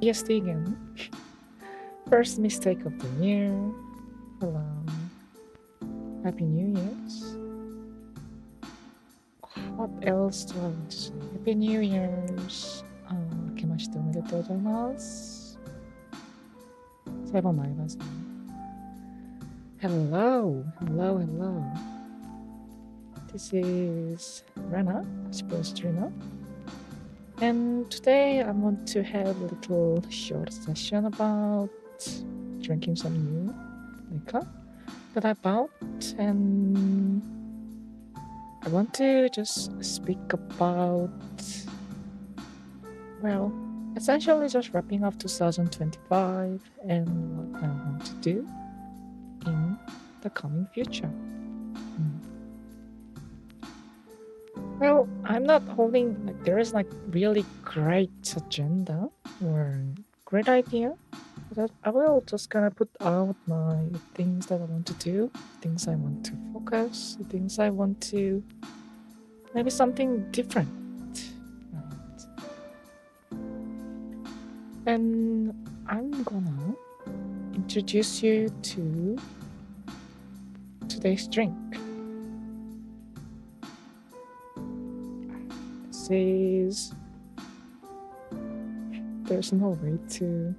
Yes, again. First mistake of the year. Hello. Happy New Year's. What else do I want to say? Happy New Year's. 明けましておめでとうございます。새해 복 많이 받으세요. Hello. This is Rena, SACHIPRO streamer. And today I want to have a little short session about drinking some new liquor that I bought, and I want to just speak about, well, essentially just wrapping up 2025 and what I want to do in the coming future. Well, I'm not holding, like, there is like really great agenda or great idea. But I will just kind of put out my things that I want to do, things I want to focus, things I want to, maybe something different. Right? And I'm gonna introduce you to today's drink. This is, there's no way to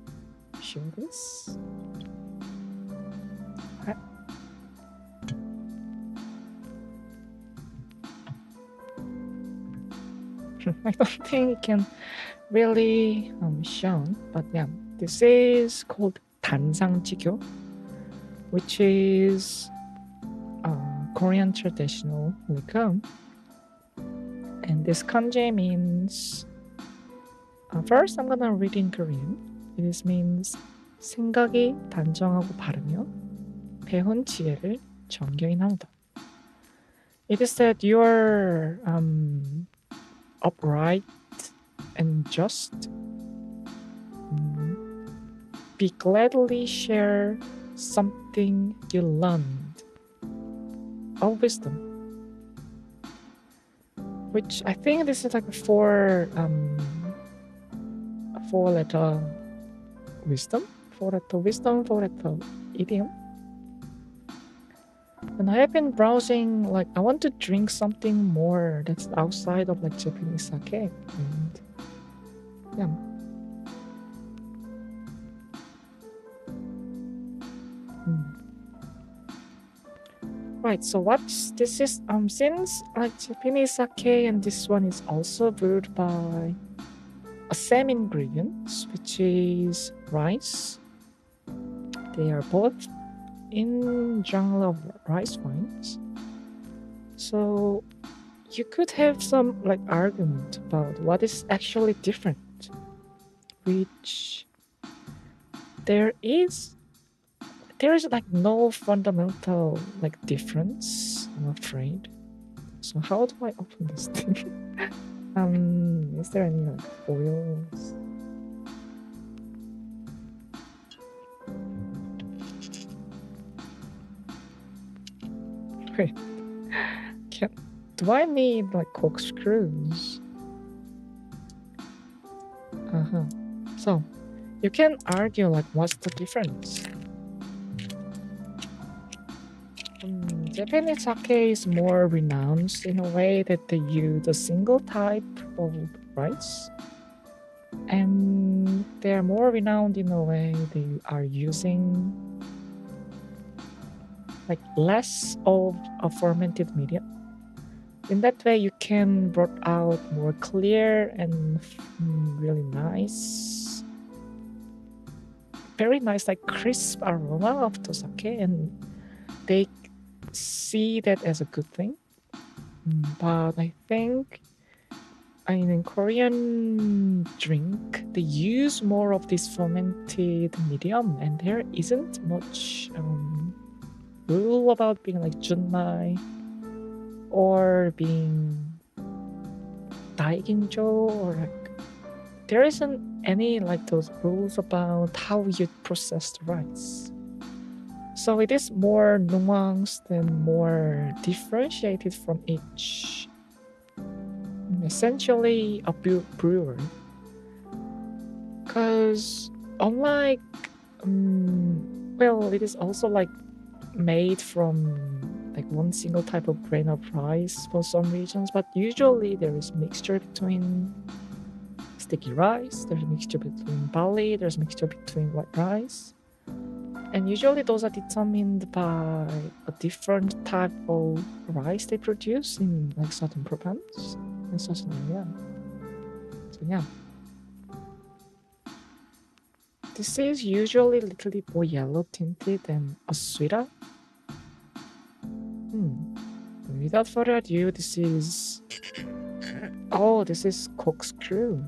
show this. I don't think it can really shown, but yeah, this is called 단상지교, which is Korean traditional liquor. And this kanji means, first I'm gonna read in Korean. This means 생각이 단정하고 바르며 배운 지혜를 정교히 나누다. It is that you're upright and just, be gladly share something you learned of wisdom. Which I think this is like a four-letter wisdom, four-letter idiom. And I have been browsing, like, I want to drink something more that's outside of like Japanese sake. And yeah. Right, so what's this is since like Japanese sake, and this one is also brewed by a same ingredients, which is rice. They are both in genre of rice wines. So you could have some like argument about what is actually different, which there is like no fundamental like difference, I'm afraid. So how do I open this thing? Is there any like foils? Wait, do I need like corkscrews? So you can argue like what's the difference? Japanese sake is more renowned in a way that they use a single type of rice, and they're more renowned in a way they are using like less of a fermented medium. In that way, you can brought out more clear and really nice, very nice, like crisp aroma of the sake, and they see that as a good thing. But I think in Korean drink, they use more of this fermented medium, and there isn't much rule about being like junmai or being daeginjo, or like there isn't any like those rules about how you process the rice. So it is more nuanced and more differentiated from each. Essentially, a brewer Because unlike, well, it is also like made from like one single type of grain of rice for some regions, but usually there is mixture between sticky rice, there's a mixture between barley, there's a mixture between white rice. And usually those are determined by a different type of rice they produce in like certain province, in certain area. So yeah. This is usually a little bit more yellow tinted and a sweeter. Without further ado, this is... Oh, this is corkscrew.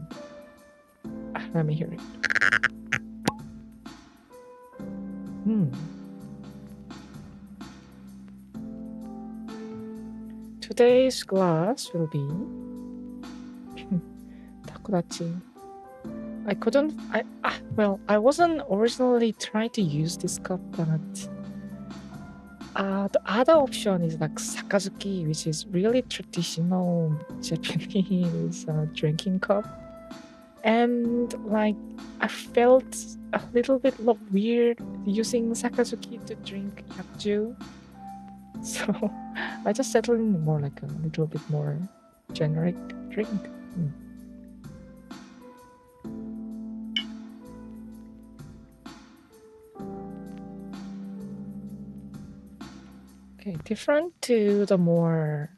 Let me hear it. Today's glass will be takodachi. I wasn't originally trying to use this cup, but the other option is like sakazuki, which is really traditional Japanese drinking cup. And like I felt a little bit weird using sakazuki to drink yakju. So I just settled in more like a little bit more generic drink. Okay, different to the more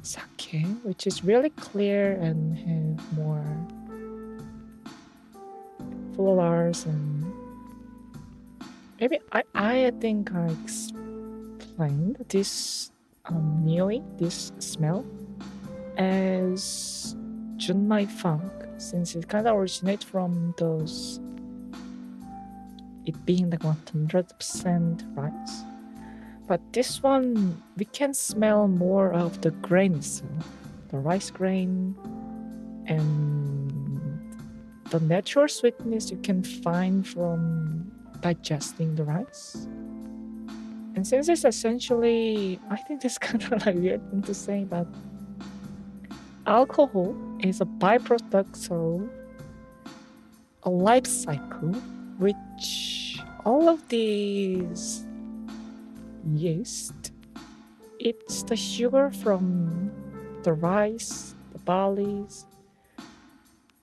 sake, which is really clear and have more flowers, and maybe I think I explained this nioi, this smell, as junmai funk, since it kind of originates from those, it being like 100% rice. But this one, we can smell more of the grain itself, the rice grain, and the natural sweetness you can find from digesting the rice. And since it's essentially, I think this kind of like weird thing to say, but alcohol is a byproduct of a life cycle, which all of these yeast, it's the sugar from the rice, the barleys,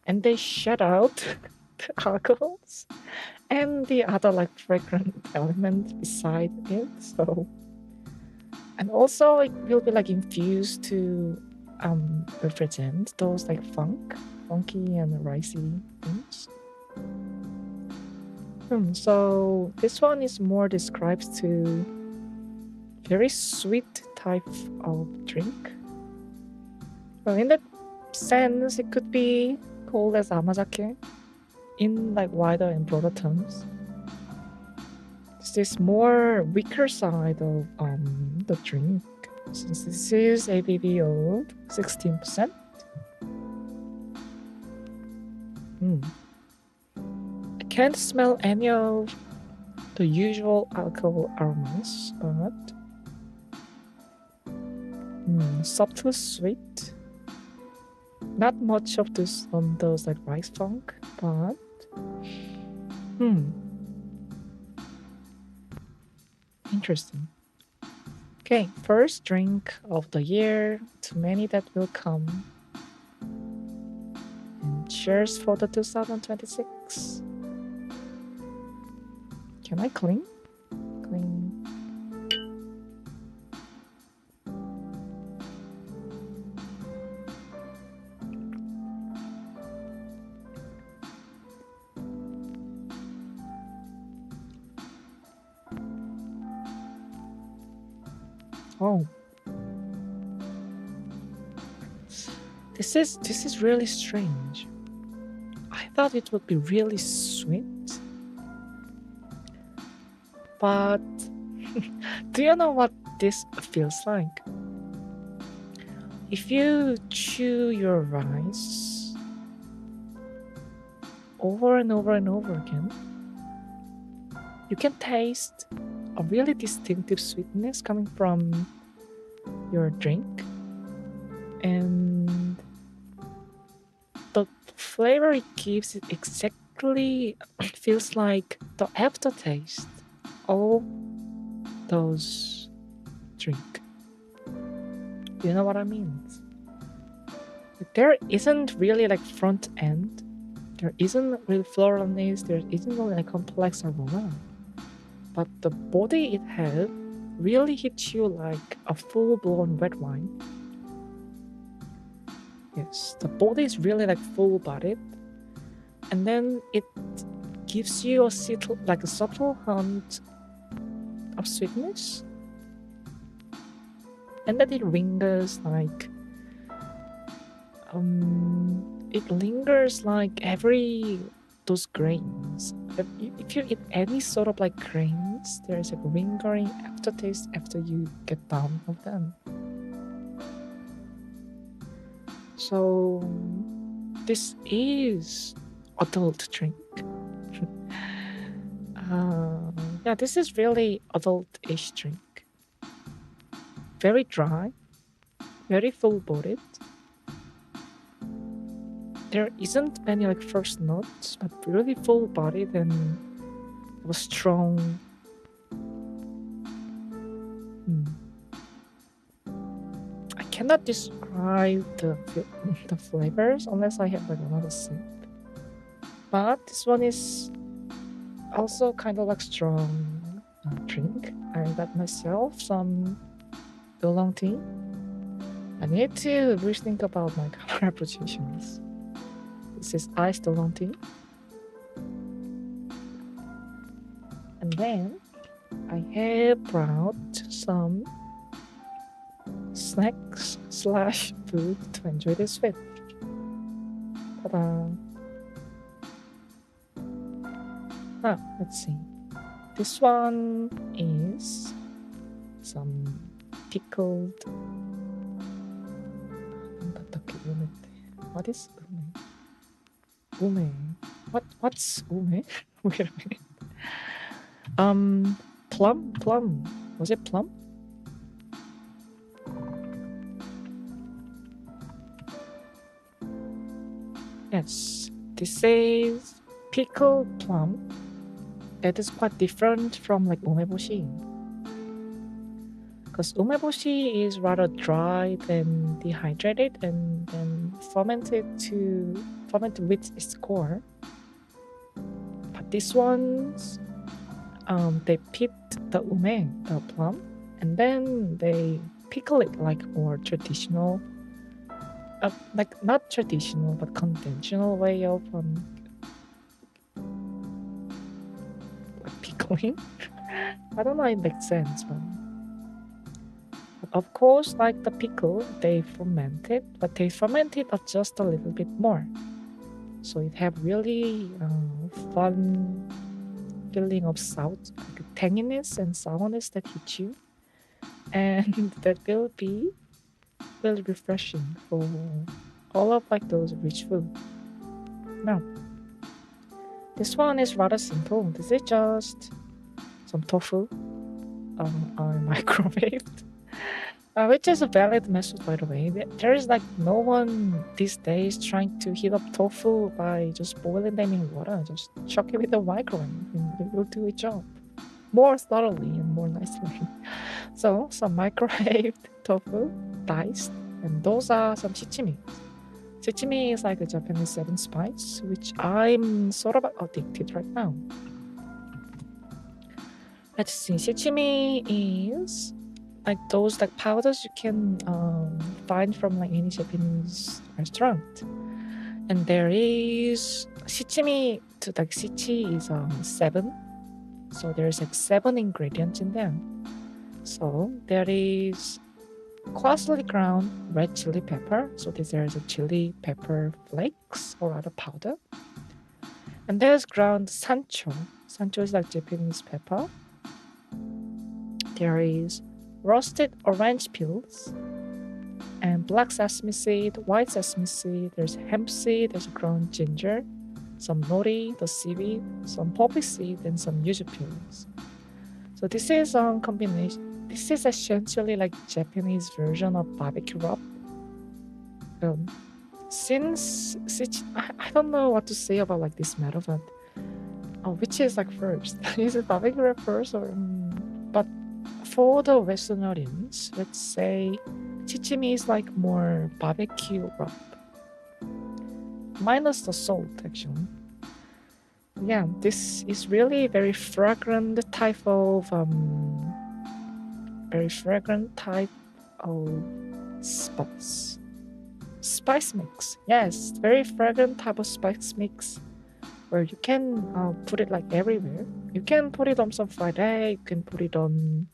and they shed out the alcohols and the other like fragrant element beside it. So, and also it will be like infused to represent those like funky and ricey things. So this one is more described to very sweet type of drink. Well, in that sense, it could be called as amazake in like wider and broader terms. This is more weaker side of the drink, since this is ABV of 16%. I can't smell any of the usual alcohol aromas, but subtle sweet. Not much of this on those like rice funk, but interesting. Okay, first drink of the year, to many that will come. And cheers for the 2026. Can I clean? Clean. Oh, this is really strange. I thought it would be really sweet, but do you know what this feels like? If you chew your rice over and over and over again, you can taste a really distinctive sweetness coming from your drink, and the flavor it gives it exactly feels like the aftertaste of those drink. You know what I mean? Like, there isn't really like front end. There isn't really floralness. There isn't really a complex aroma. But the body it has really hits you like a full-blown red wine. Yes, the body is really like full-bodied, and then it gives you a subtle hint of sweetness, and then it lingers like those grains. If you eat any sort of like grains, there is a lingering aftertaste after you get down of them. So this is adult drink. Yeah, this is really adult-ish drink. Very dry, very full-bodied. There isn't many like first notes, but really full-bodied and strong. I cannot describe the flavors unless I have like another sip. But this one is also kind of like strong drink. I got myself some oolong tea. I need to rethink about my color positions. This is iced oolong tea. And then I have brought some snacks / food to enjoy this with. Ta-da! Let's see. This one is some pickled. What is ume? Ume. What's ume? Wait a minute. Plum. Was it plum? Yes, this is pickled plum. That is quite different from like umeboshi. Because umeboshi is rather dry and dehydrated and then fermented with its core. But this one's they pit the plum, and then they pickle it like more traditional, like not traditional but conventional way of pickling. I don't know if it makes sense, but of course, like the pickle, they ferment it, but they ferment it just a little bit more. So it have really fun feeling of like tanginess and sourness that hit you, and that will be really refreshing for all of like those rich food. Now, this one is rather simple. This is just some tofu microwaved. Which is a valid method, by the way. There is like no one these days trying to heat up tofu by just boiling them in water. Just chuck it with a microwave and it will do its job more thoroughly and more nicely. So some microwaved tofu, diced, and those are some shichimi. Shichimi is like a Japanese 7 spice, which I'm sort of addicted right now. Let's see, shichimi is like those like powders you can find from like any Japanese restaurant, and there is shichimi to like shichi is 7, so there's like 7 ingredients in there. So there is coarsely ground red chili pepper, so there's a chili pepper flakes or other powder, and there's ground sancho. Sancho is like Japanese pepper. There is roasted orange peels and black sesame seed, white sesame seed, there's hemp seed, there's ground ginger, some nori, the seaweed, some poppy seed, and some yuzu peels. So this is combination. This is essentially like Japanese version of barbecue rub. since I don't know what to say about like this matter, but which is like first? Is it barbecue wrap first or? But for the Western audience, let's say chichimi is like more barbecue wrap, minus the salt actually. Yeah, this is really very fragrant type of spice mix. Yes, very fragrant type of spice mix where you can put it like everywhere. You can put it on some fried egg. You can put it on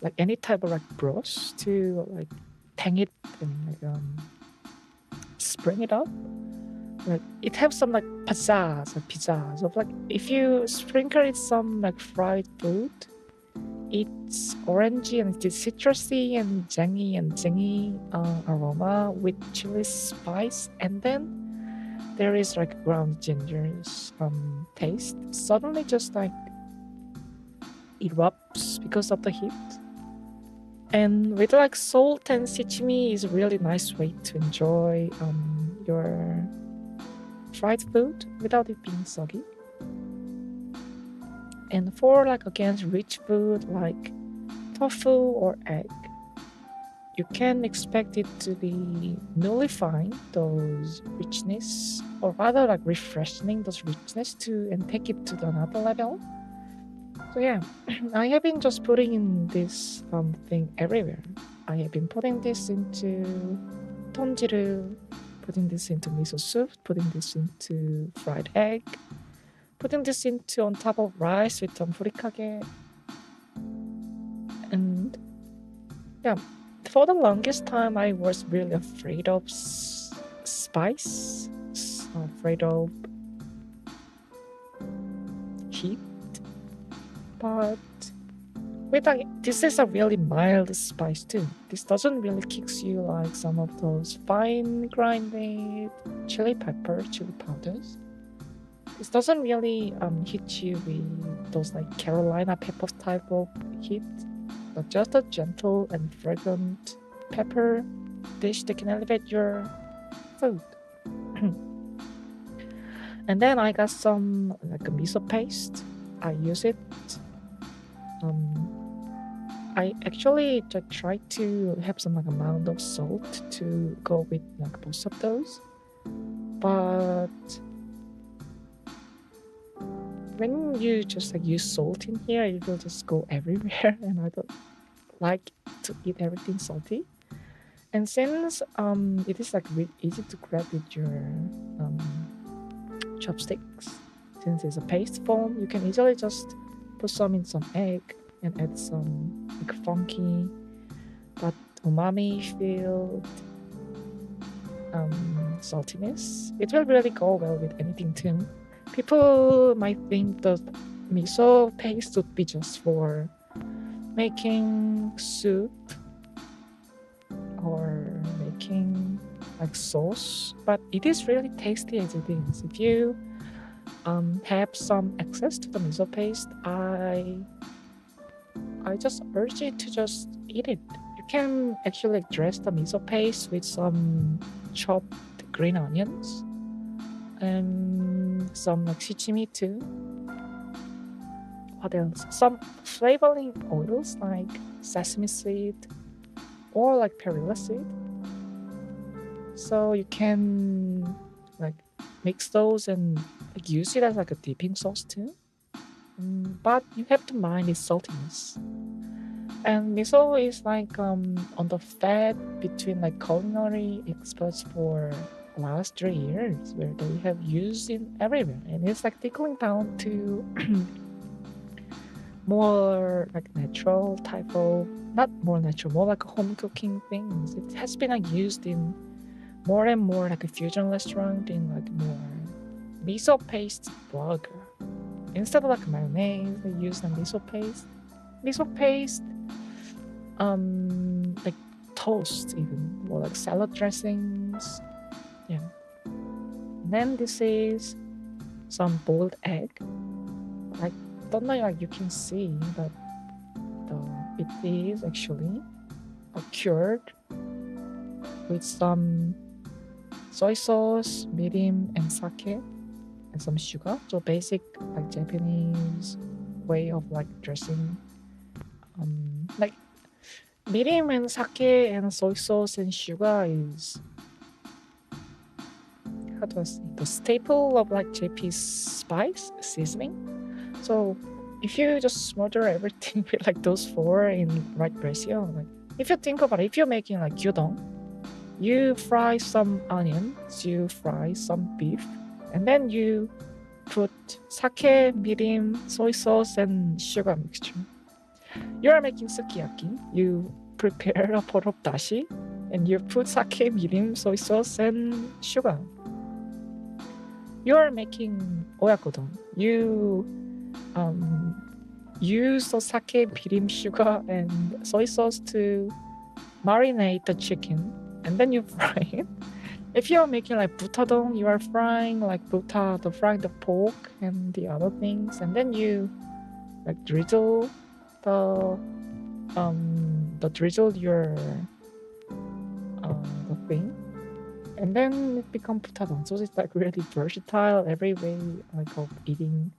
like any type of like broth to like tang it and like spring it up. Like it has some like pizzazz of like if you sprinkle it some like fried food, it's orangey and it's citrusy and zingy aroma with chili spice, and then there is like ground ginger's taste. Suddenly just like erupts because of the heat. And with like salt and sashimi is a really nice way to enjoy your fried food without it being soggy. And for like again rich food like tofu or egg, you can expect it to be nullifying those richness, or rather like refreshing those richness to and take it to another level. So yeah, I have been just putting in this thing everywhere. I have been putting this into tonjiru, putting this into miso soup, putting this into fried egg, putting this into on top of rice with furikake. And yeah, for the longest time I was really afraid of spice, afraid of heat, but with like this is a really mild spice too. This doesn't really kicks you like some of those fine grinded chili powders. This doesn't really hit you with those like Carolina pepper type of heat, but just a gentle and fragrant pepper dish that can elevate your food. And then I got some like a miso paste. I use it. I actually try to have some like amount of salt to go with like both of those, but when you just like use salt in here, it will just go everywhere, and I don't like to eat everything salty. And since it is like really easy to grab with your chopsticks, since it's a paste form, you can easily just put some in some egg and add some like funky but umami filled saltiness. It will really go well with anything too. People might think the miso paste would be just for making soup or making like sauce, but it is really tasty as it is. If you have some access to the miso paste, I just urge you to just eat it. You can actually dress the miso paste with some chopped green onions and some like shichimi too. What else? Some flavoring oils like sesame seed or like perilla seed. So you can like mix those and like, use it as like a dipping sauce too. But you have to mind its saltiness. And miso is like on the fed between like culinary experts for last 3 years, where they have used it everywhere, and it's like trickling down to more like natural type of, not more natural, more like home cooking things. It has been like used in more and more like a fusion restaurant in like more miso paste burger. Instead of like mayonnaise, they use the miso paste. Miso paste, like toast even, or like salad dressings. Yeah. And then this is some boiled egg. I don't know like you can see, but it is actually cured with some soy sauce, mirin, and sake, and some sugar. So basic like Japanese way of like dressing. Like mirin and sake and soy sauce and sugar is, how do I say, the staple of like Japanese spice seasoning. So if you just smother everything with like those four in right ratio, like if you think about it, if you're making like gyudon, you fry some onions, you fry some beef, and then you put sake, mirin, soy sauce, and sugar mixture. You are making sukiyaki. You prepare a pot of dashi, and you put sake, mirin, soy sauce, and sugar. You are making oyakodon. You use the sake, mirin, sugar, and soy sauce to marinate the chicken, and then you fry it. If you're making like butadon, you are frying like frying the pork and the other things, and then you like drizzle the drizzle your the thing, and then it becomes butadon. So it's like really versatile every way like of eating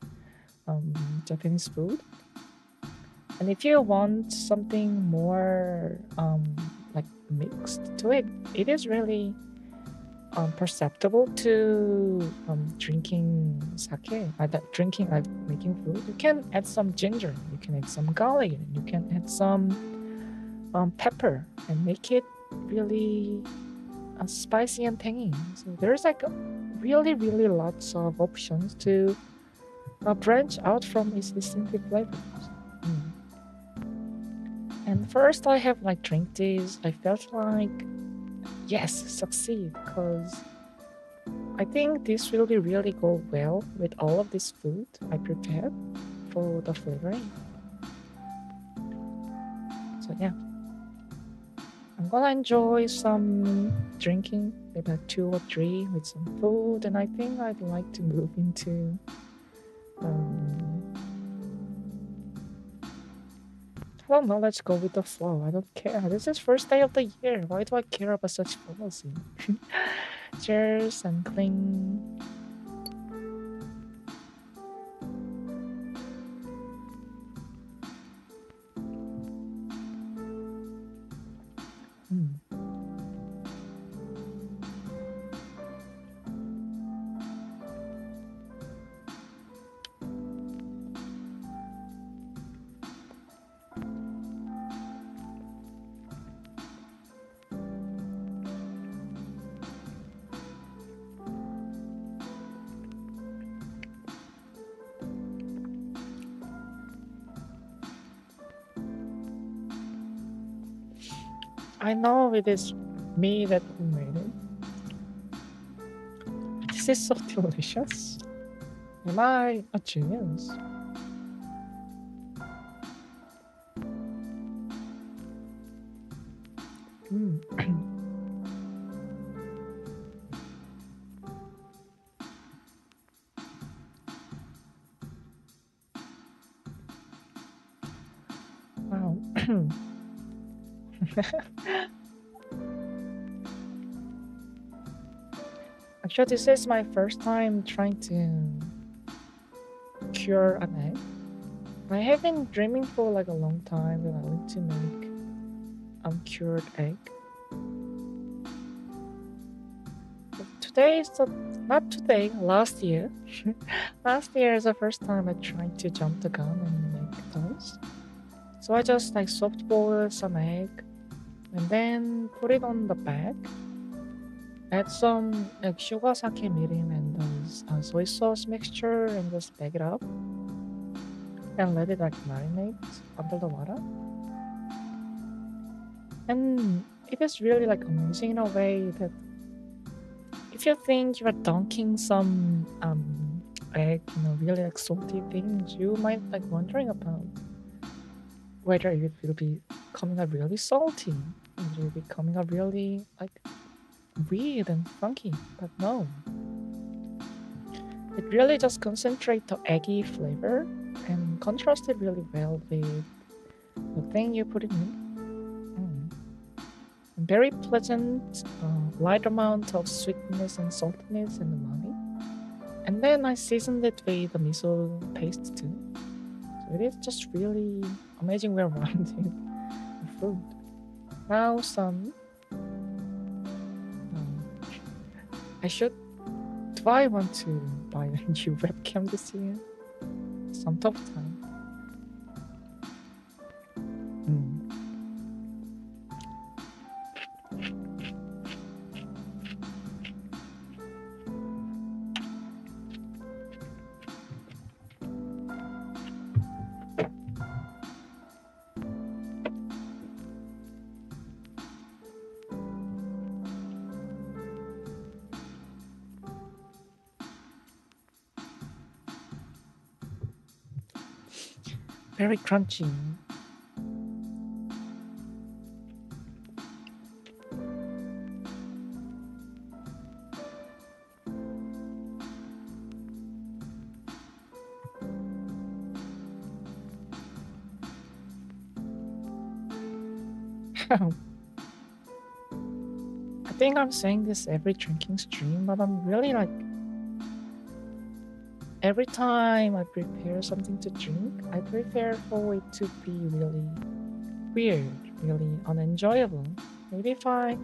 Japanese food. And if you want something more like mixed to it, it is really perceptible to drinking sake. Drinking like making food. You can add some ginger. You can add some garlic. You can add some pepper and make it really spicy and tangy. So there's like really lots of options to branch out from its distinctive flavors. And first I have like drink this. I felt like yes, succeed, because I think this will really go well with all of this food I prepared for the flavoring. So yeah, I'm gonna enjoy some drinking, maybe like 2 or 3 with some food, and I think I'd like to move into I don't know, let's go with the flow. I don't care. This is first day of the year. Why do I care about such policy? Cheers and cling. I know it is me that who made it. This is so delicious. Am I a genius? Wow. Actually, this is my first time trying to cure an egg. I have been dreaming for like a long time that I want to make cured egg. But today is not today, last year. Last year is the first time I tried to jump the gun and make those. So I just like soft boil some egg and then put it on the bag. Add some like sugar, sake, mirin, and soy sauce mixture, and just bag it up and let it like marinate under the water. And it is really like amazing in a way that if you think you are dunking some egg, really like salty things, you might like wondering about whether it will be coming out really salty, and it will be coming out really like weird and funky. But no, it really just concentrates the eggy flavor and contrasts it really well with the thing you put it in. And very pleasant, light amount of sweetness and saltiness and umami. And then I seasoned it with the miso paste too. So it is just really amazing way around the food. Now some, I should, do I want to buy a new webcam this year? Some tough time. Very crunchy. I think I'm saying this every drinking stream, but I'm really like, every time I prepare something to drink, I prefer for it to be really weird, really unenjoyable. Maybe if I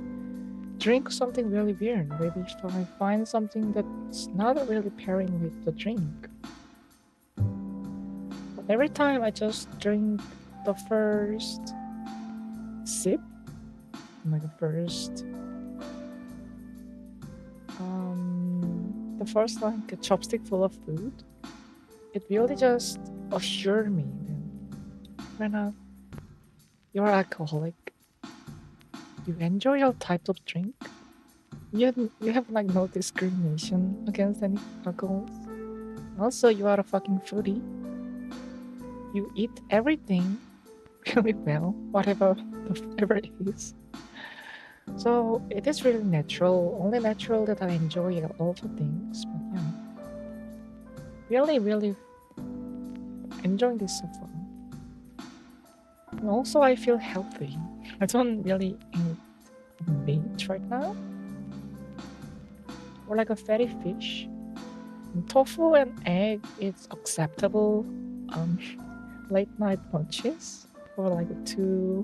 drink something really weird, maybe if I find something that's not really pairing with the drink. But every time I just drink the first sip, like the first like a chopstick full of food, it really just assured me that Rena, you're alcoholic. You enjoy your type of drink. You have like no discrimination against any alcohols. Also, you are a fucking foodie. You eat everything really well, whatever the flavor is. So it is really natural, only natural that I enjoy all the things. But yeah, really, really enjoying this so far. And also, I feel healthy. I don't really eat meat right now, or like a fatty fish. And tofu and egg is acceptable late night lunches for like 2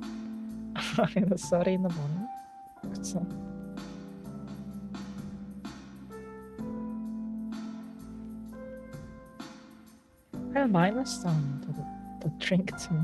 and 30 in the morning. So I minus the drink too.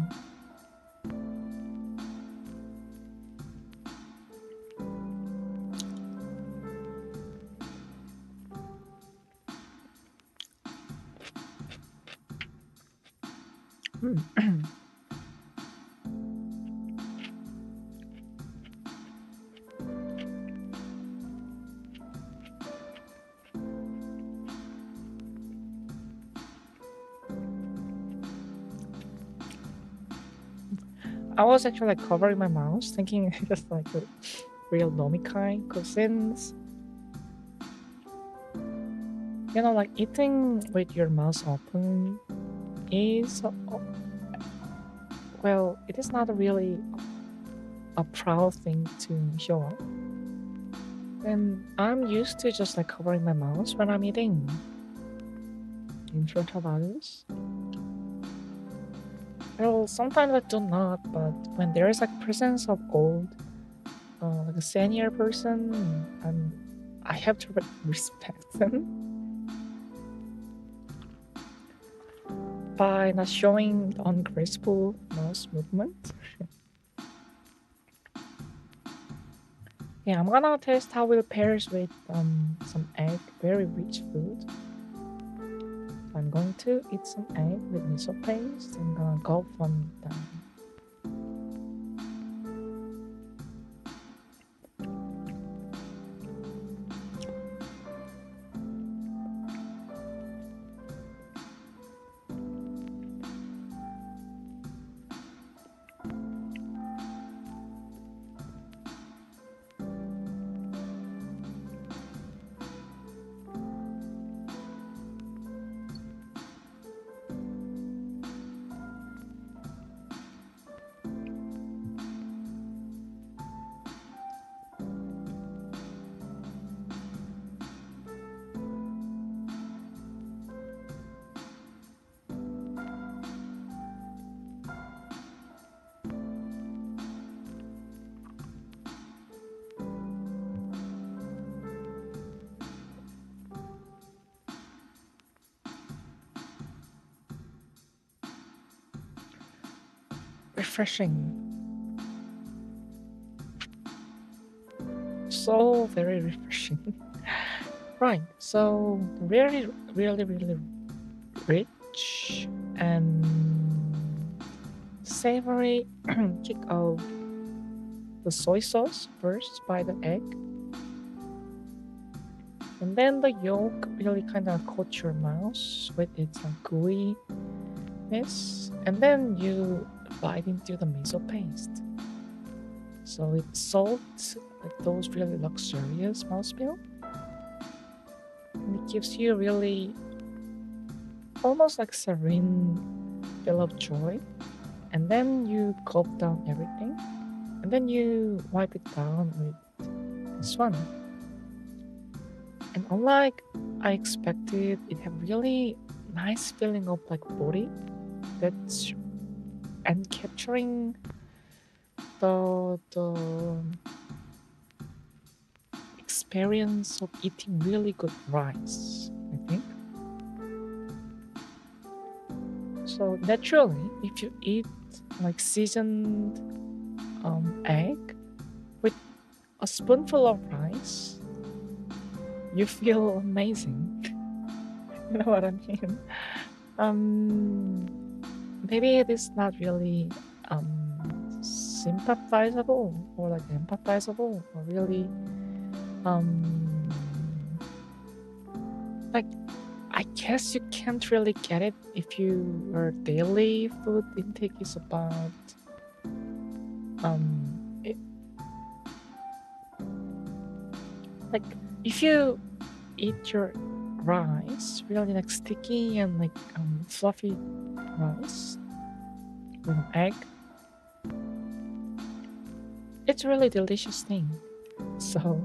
I was actually like covering my mouth, thinking just like a real nomikai, because since you know, like eating with your mouth open is well, it is not really a proud thing to show off. And I'm used to just like covering my mouth when I'm eating in front of others. Well, sometimes I do not, but when there is like presence of old, like a senior person, I have to respect them by not showing ungraceful mouth movement. Yeah, I'm gonna test how it pairs with some egg, very rich food. I'm going to eat some egg with miso paste. I'm gonna go from down. refreshing. So very refreshing. Right, so really, really, really rich and savory kick of the soy sauce first by the egg, and then the yolk really kind of coats your mouth with its gooey this, and then you bite into the miso paste. So it's salt, like those really luxurious mouthfeel. And it gives you really almost like serene feel of joy. And then you gulp down everything. And then you wipe it down with this one. And unlike I expected, it had really nice feeling of like body that's and capturing the experience of eating really good rice, I think. So naturally, if you eat like seasoned egg with a spoonful of rice, you feel amazing. You know what I mean? Maybe it is not really sympathizable or like empathizable or really like I guess you can't really get it if your daily food intake is about it, like if you eat your rice really like sticky and like fluffy rice with an egg, it's a really delicious thing. So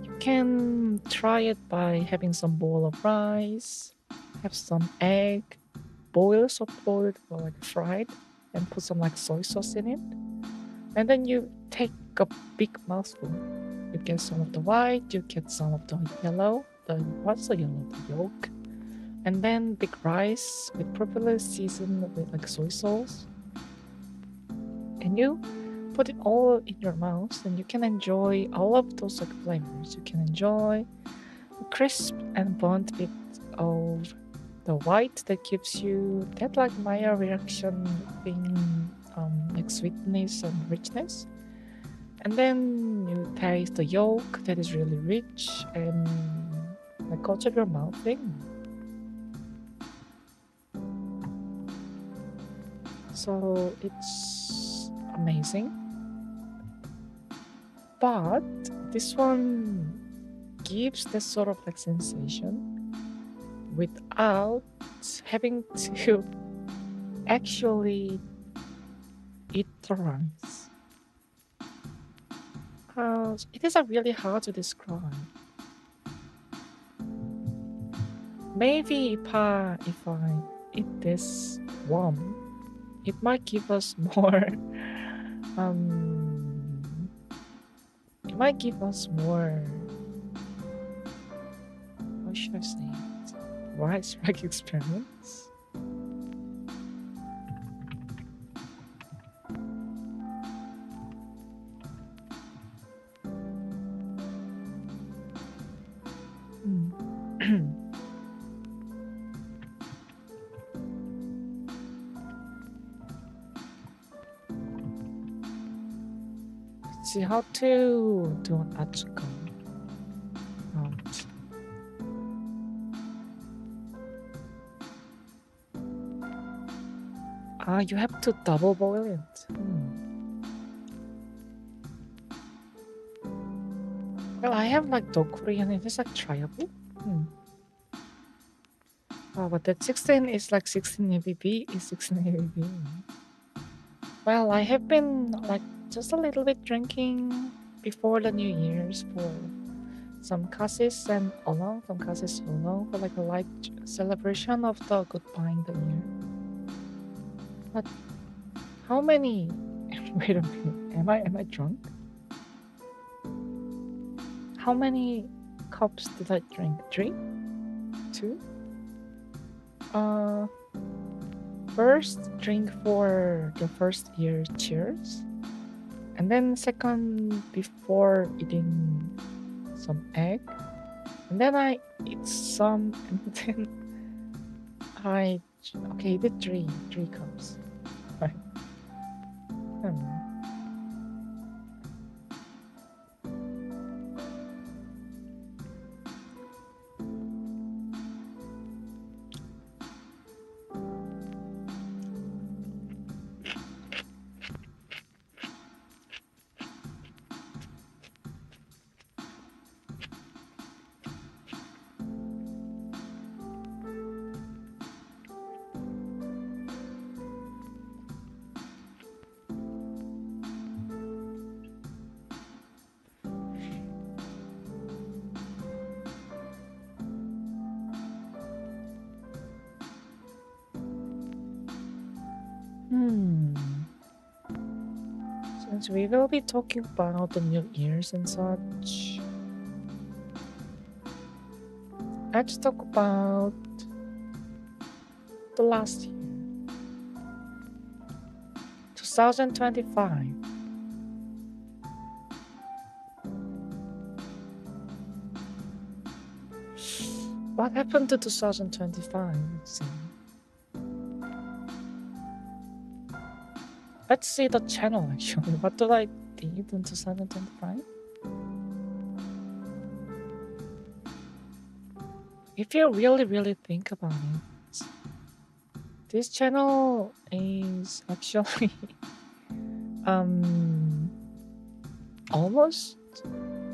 you can try it by having some bowl of rice, have some egg, boil, soft boiled or like fried, and put some like soy sauce in it. And then you take a big mouthful. You get some of the white, you get some of the yellow, what's the yellow? The yolk. And then big rice with properly seasoned with like soy sauce. And you put it all in your mouth and you can enjoy all of those like flavors. You can enjoy the crisp and burnt bit of the white that gives you that like Maya reaction thing, like sweetness and richness. And then you taste the yolk that is really rich and like coats of your mouth thing. So it's amazing. But this one gives that sort of like sensation without having to actually eat the rice. It is really hard to describe. Maybe if I eat this warm, it might give us more it might give us more, how should I say it, rice rack experience. Let's see how to do an SACHIKO. You have to double boil it. Well, I have like dokuri and it is like triable. Oh, but that 16 is like 16 ABB is 16 ABB. Well, I have been like just a little bit drinking before the New Year's for some kasis and along, some kasis along for like a light celebration of the goodbying the year. But how many? Wait a minute, am I drunk? How many cups did I drink? 3? 2? first drink for the first year, cheers. And then second, before eating some egg. And then I eat some, and then okay, the three cups. Right. Hmm. Since we will be talking about the New Year's and such, let's talk about the last year, 2025. What happened to 2025? Let's see. Let's see the channel actually. What did I did in 2025? If you really think about it, this channel is actually almost,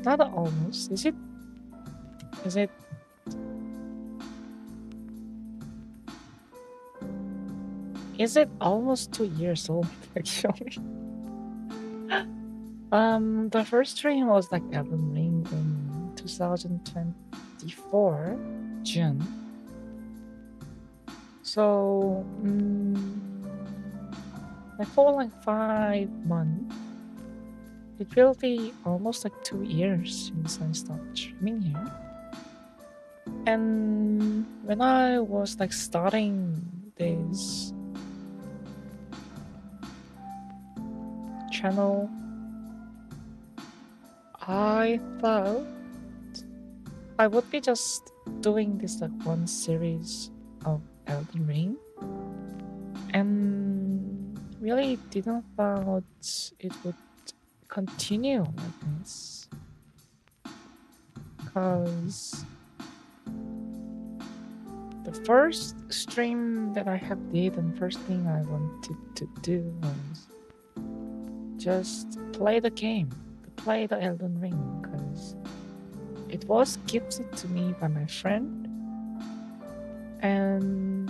not almost, is it almost 2 years old actually? The first stream was like Elden Ring in 2024 June. So like for like 5 months, it will be almost like 2 years since I started streaming here. And when I was like starting this channel, I thought I would be just doing this like one series of Elden Ring, and really didn't thought it would continue like this, because the first stream that I have did and first thing I wanted to do was just play the game, play the Elden Ring, because it was gifted to me by my friend, and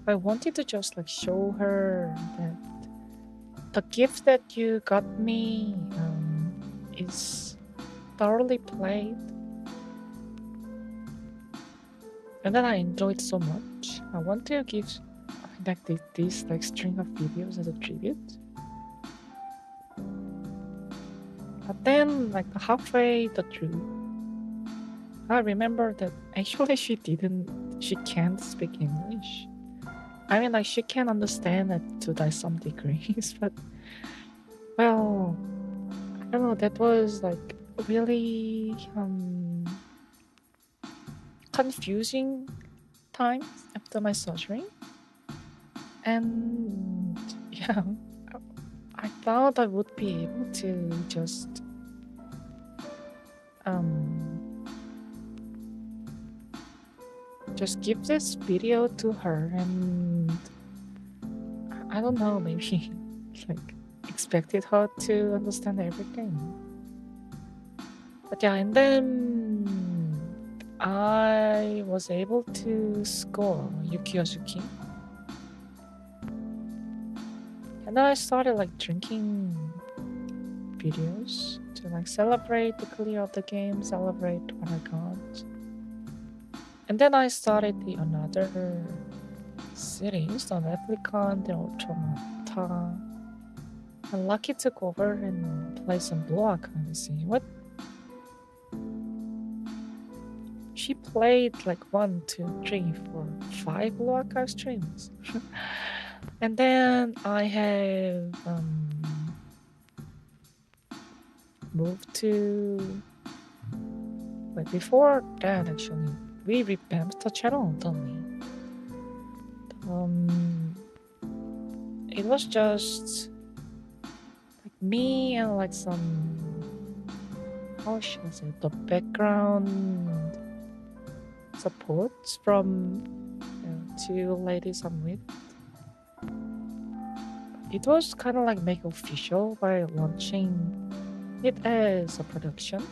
I wanted to just like show her that the gift that you got me is thoroughly played, and that I enjoyed so much. I want to give like this like string of videos as a tribute. But then like halfway through, I remember that actually she can't speak English. I mean, like, she can understand it to some degrees, but, well, I don't know, that was, like, really, confusing times after my surgery. And, yeah, I thought I would be able to just, give this video to her, and I don't know, maybe like expected her to understand everything. But yeah, and then I was able to score Yuki. And then I started like drinking videos to like celebrate the clear of the game, celebrate what I got. And then I started another series, the Replicant, the Automata. And Lucky took over and played some Blue Arcana. See what? she played like 1, 2, 3, 4, 5 low archive streams. And then I have moved to, like, before that actually we revamped the channel, don't we? It was just like me and like some, how should I say, the background supports from two ladies I'm with. It was kind of like make official by launching it as a production.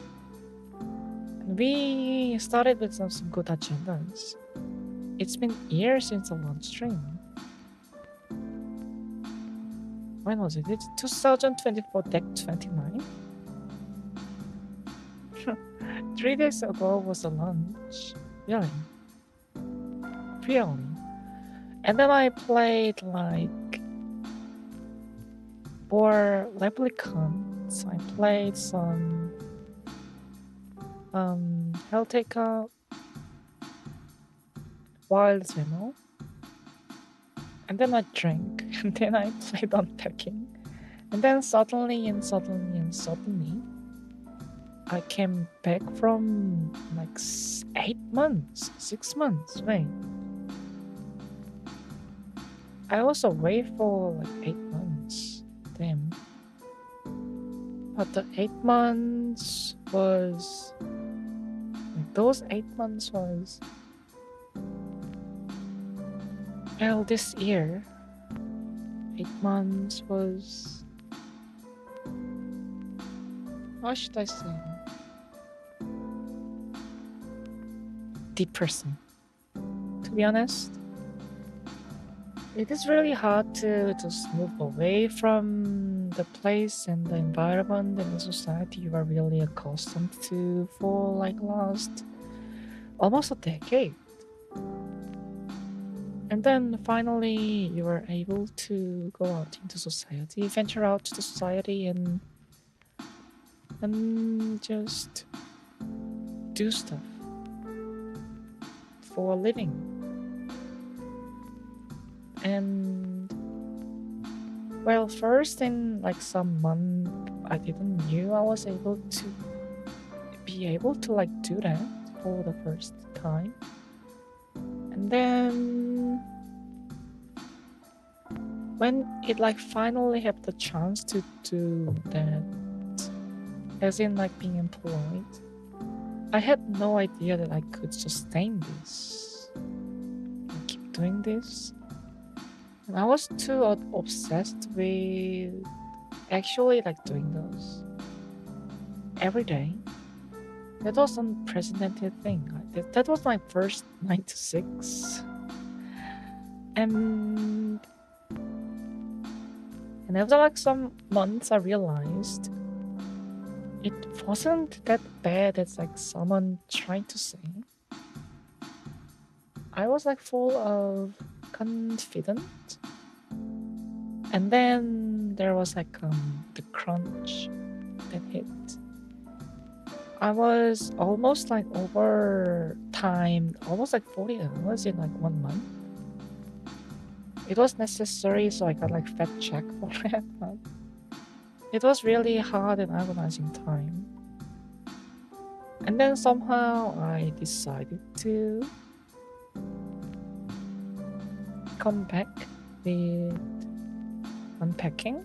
And we started with some good agendas. It's been years since the launch stream. When was it? It's 2024 Deck 29. 3 days ago was the launch. Really? Really? And then I played like 4 replicants. I played some Helltaker, Wild Zeno. And then I drank, and then I played unpacking. And then suddenly, I came back from like 8 months, 6 months, wait. I was away for like 8 months, damn. But the 8 months was, like those 8 months was, well, this year, 8 months was, how should I say, depressing, to be honest. It is really hard to just move away from the place and the environment and the society you are really accustomed to for like last almost a decade. And then finally you are able to go out into society, venture out to the society and just do stuff for a living. And well, first in like some month I didn't knew I was able to like do that for the first time. And then when it like finally have the chance to do that, as in like being employed, I had no idea that I could sustain this and keep doing this. And I was too obsessed with actually like doing those every day. That was an unprecedented thing. That was my first 9 to 6. And after like some months I realized it wasn't that bad as like someone trying to say. I was like full of confident. And then there was like the crunch that hit. I was almost like over time, almost like 40 hours in like 1 month. It was necessary, so I got like fat check for it, but it was really hard and agonizing time. And then somehow I decided to come back with unpacking.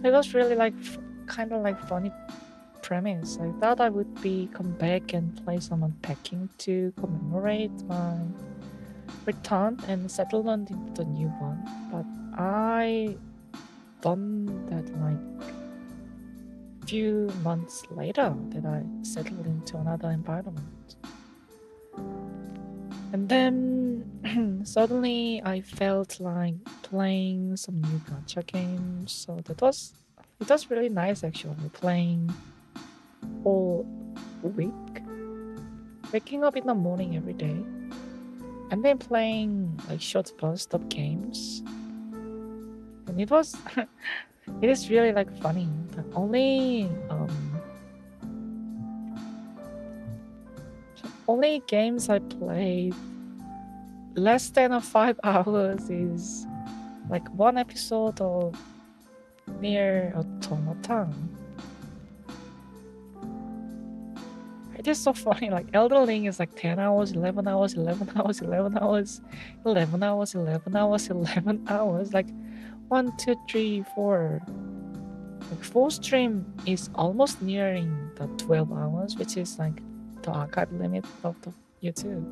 It was really like kind of like funny premise. I thought I would come back and play some unpacking to commemorate my return and settlement into the new one, but I done that like few months later that I settled into another environment. And then suddenly I felt like playing some new gacha games, so it was really nice actually, playing all week, waking up in the morning every day, and then playing like short burst of games. And it was it is really like funny. The only only games I played less than 5 hours is like one episode of Near Automata. It is so funny. Like Elden Ring is like 10 hours, 11 hours, 11 hours, 11 hours, 11 hours, 11 hours, 11 hours. Like 1, 2, 3, 4. Like full stream is almost nearing the 12 hours, which is like the archive limit of the YouTube.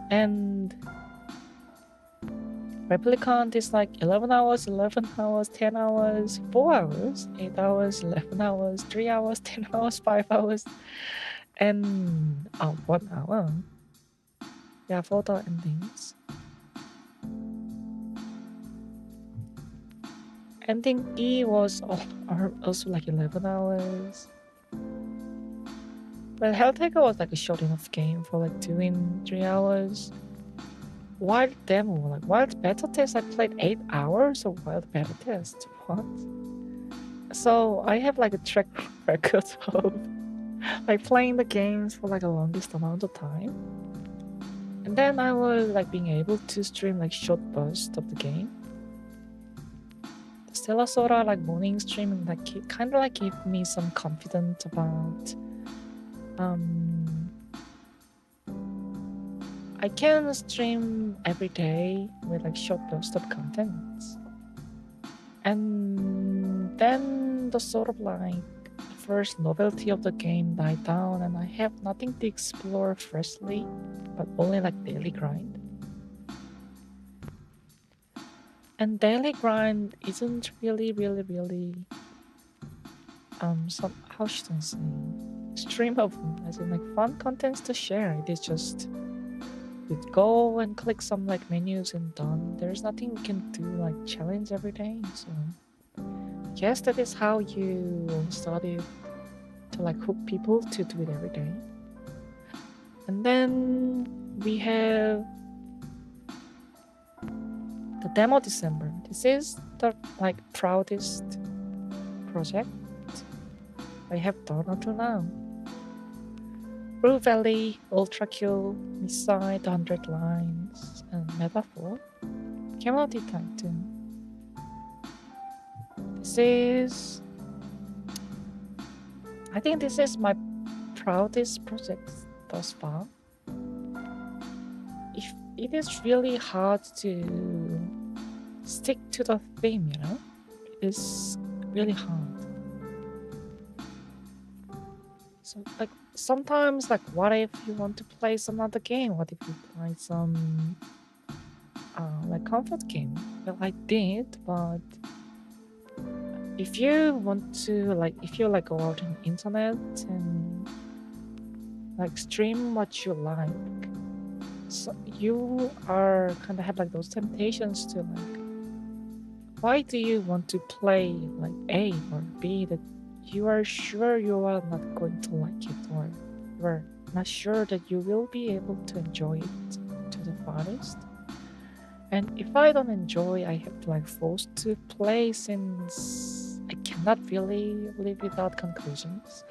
And Replicant is like 11 hours, 11 hours, 10 hours, 4 hours, 8 hours, 11 hours, 3 hours, 10 hours, 5 hours, and 1 hour. Yeah, for the endings. Ending E was also like 11 hours. But Helltaker was like a short enough game for like 2 in 3 hours. Wild demo, like wild beta test, I played 8 hours of wild beta test. What? So I have like a track record of like playing the games for like the longest amount of time. And then I was like being able to stream like short bursts of the game. The Stella Sora like morning streaming like kind of like gave me some confidence about I can stream every day with like short bursts of content. And then the sort of like first novelty of the game died down and I have nothing to explore freshly, but only like daily grind. And daily grind isn't really some, how should I say, streamable, as in like fun contents to share. It is just you go and click some like menus and done. There's nothing we can do like challenge every day. So yes, that is how you started to like hook people to do it every day. And then we have the demo December. This is the like proudest project I have done until now. Blue Valley, Ultra Kill, Beside 100 Lines, and Metaphor came out in time too. I think this is my proudest project thus far. It is really hard to stick to the theme, you know? It is really hard. So like sometimes like what if you want to play some other game? What if you play some like comfort game? Well, I did, but if you want to like if you like go out on the internet and like stream what you like, so you are kind of have like those temptations to like why do you want to play like A or B that you are sure you are not going to like it or you are not sure that you will be able to enjoy it to the farthest. And if I don't enjoy, I have to like forced to play since I cannot really live without conclusions.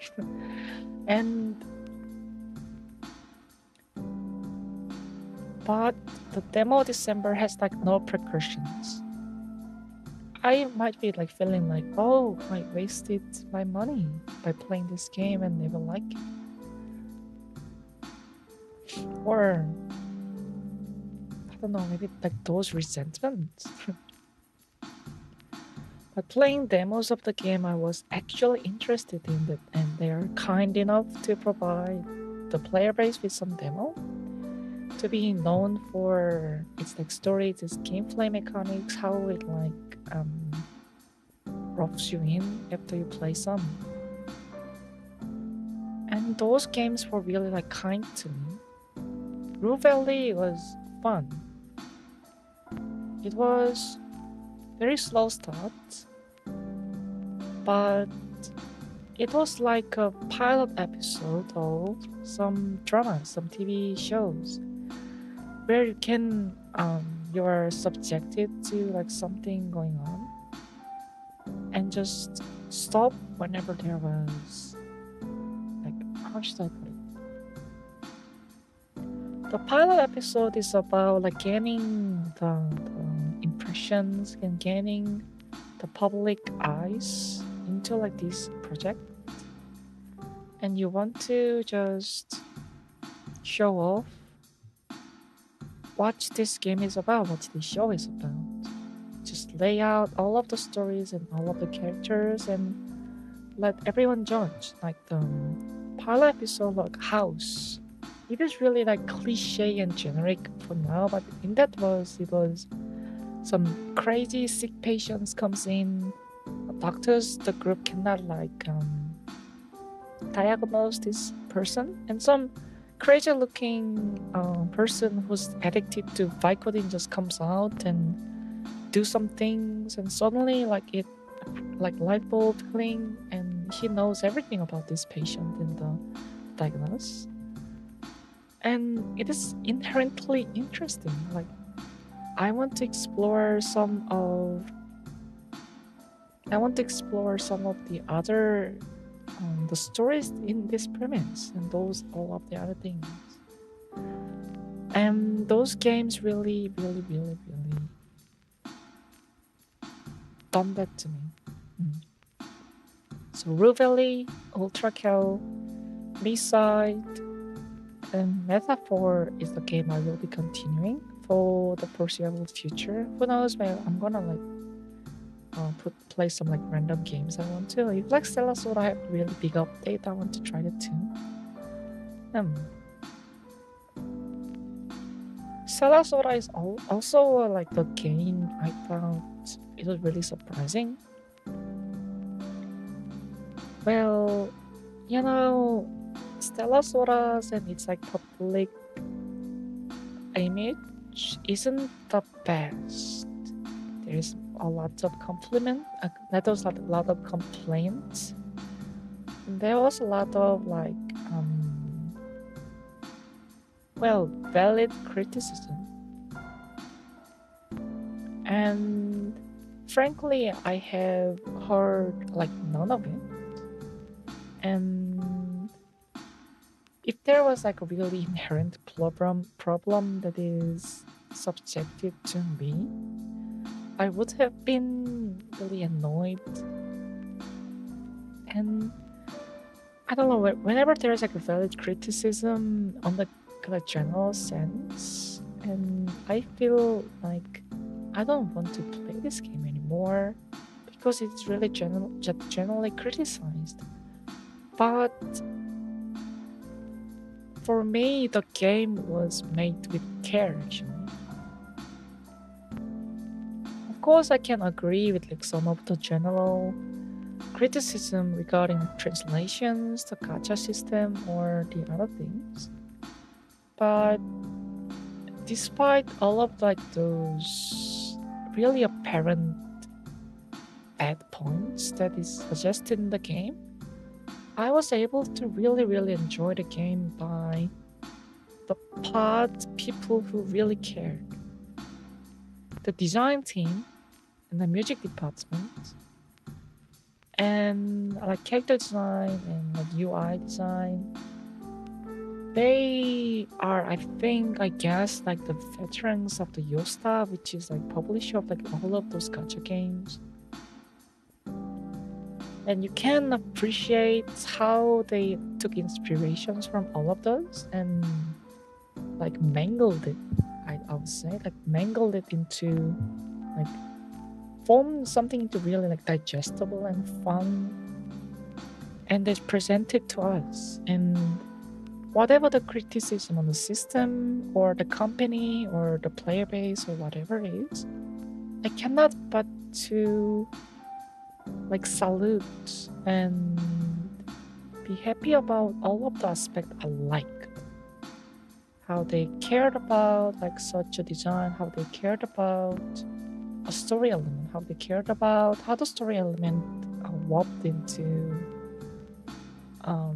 But the demo December has like no precautions. I might be like feeling like, oh, I wasted my money by playing this game and never like it. Or I don't know, maybe like those resentments. But playing demos of the game I was actually interested in that, and they are kind enough to provide the player base with some demo to be known for its like story, its gameplay mechanics, how it like ropes you in after you play some. And those games were really like kind to me. Blue Valley was fun. It was very slow start, but it was like a pilot episode of some dramas, some TV shows, where you can you are subjected to like something going on and just stop whenever there was like how should I put it? The pilot episode is about like gaining the impressions and gaining the public eyes into like this project, and you want to just show off what this game is about, what this show is about. Just lay out all of the stories and all of the characters and let everyone judge. Like the pilot episode, like House. It is really like cliche and generic for now, but in that it was some crazy sick patients comes in. Doctors, the group cannot like diagnose this person, and some crazy looking person who's addicted to Vicodin just comes out and do some things, and suddenly like it like light bulb cling, and he knows everything about this patient in the diagnosis, and it is inherently interesting. Like I want to explore some of the other the stories in this premise and those all of the other things. And those games really done that to me. So Rue Valley, Ultra Cal, B-Side, and Metaphor is the game I will be continuing for the foreseeable future. Who knows, maybe I'm gonna like play some like random games I want to. If like Stella Soda have really big update, I want to try that too. Stella Soda is also like the game I found it was really surprising. Well, you know, Stella Soda's and its like public image isn't the best. There's a lot of lot of complaints. And there was a lot of like valid criticism. And frankly, I have heard like none of it. And if there was like a really inherent problem that is subjective to me, I would have been really annoyed. And I don't know, whenever there's like a valid criticism on the general sense, and I feel like I don't want to play this game anymore because it's really generally criticized. But for me, the game was made with care, actually. Of course, I can agree with like some of the general criticism regarding translations, the gacha system, or the other things. But despite all of like those really apparent bad points that is suggested in the game, I was able to really enjoy the game by the part people who really cared. The design team and the music department and like character design and like UI design, they are, I guess, like the veterans of the Yosta, which is like publisher of like all of those gacha games. And you can appreciate how they took inspirations from all of those and like mangled it, I would say, like mangled it into like formed something into really like digestible and fun, and they present it to us. And whatever the criticism on the system or the company or the player base or whatever it is, I cannot but to like salute and be happy about all of the aspects I liked. How they cared about like such a design, how they cared about a story element, how they cared about how the story element warped into the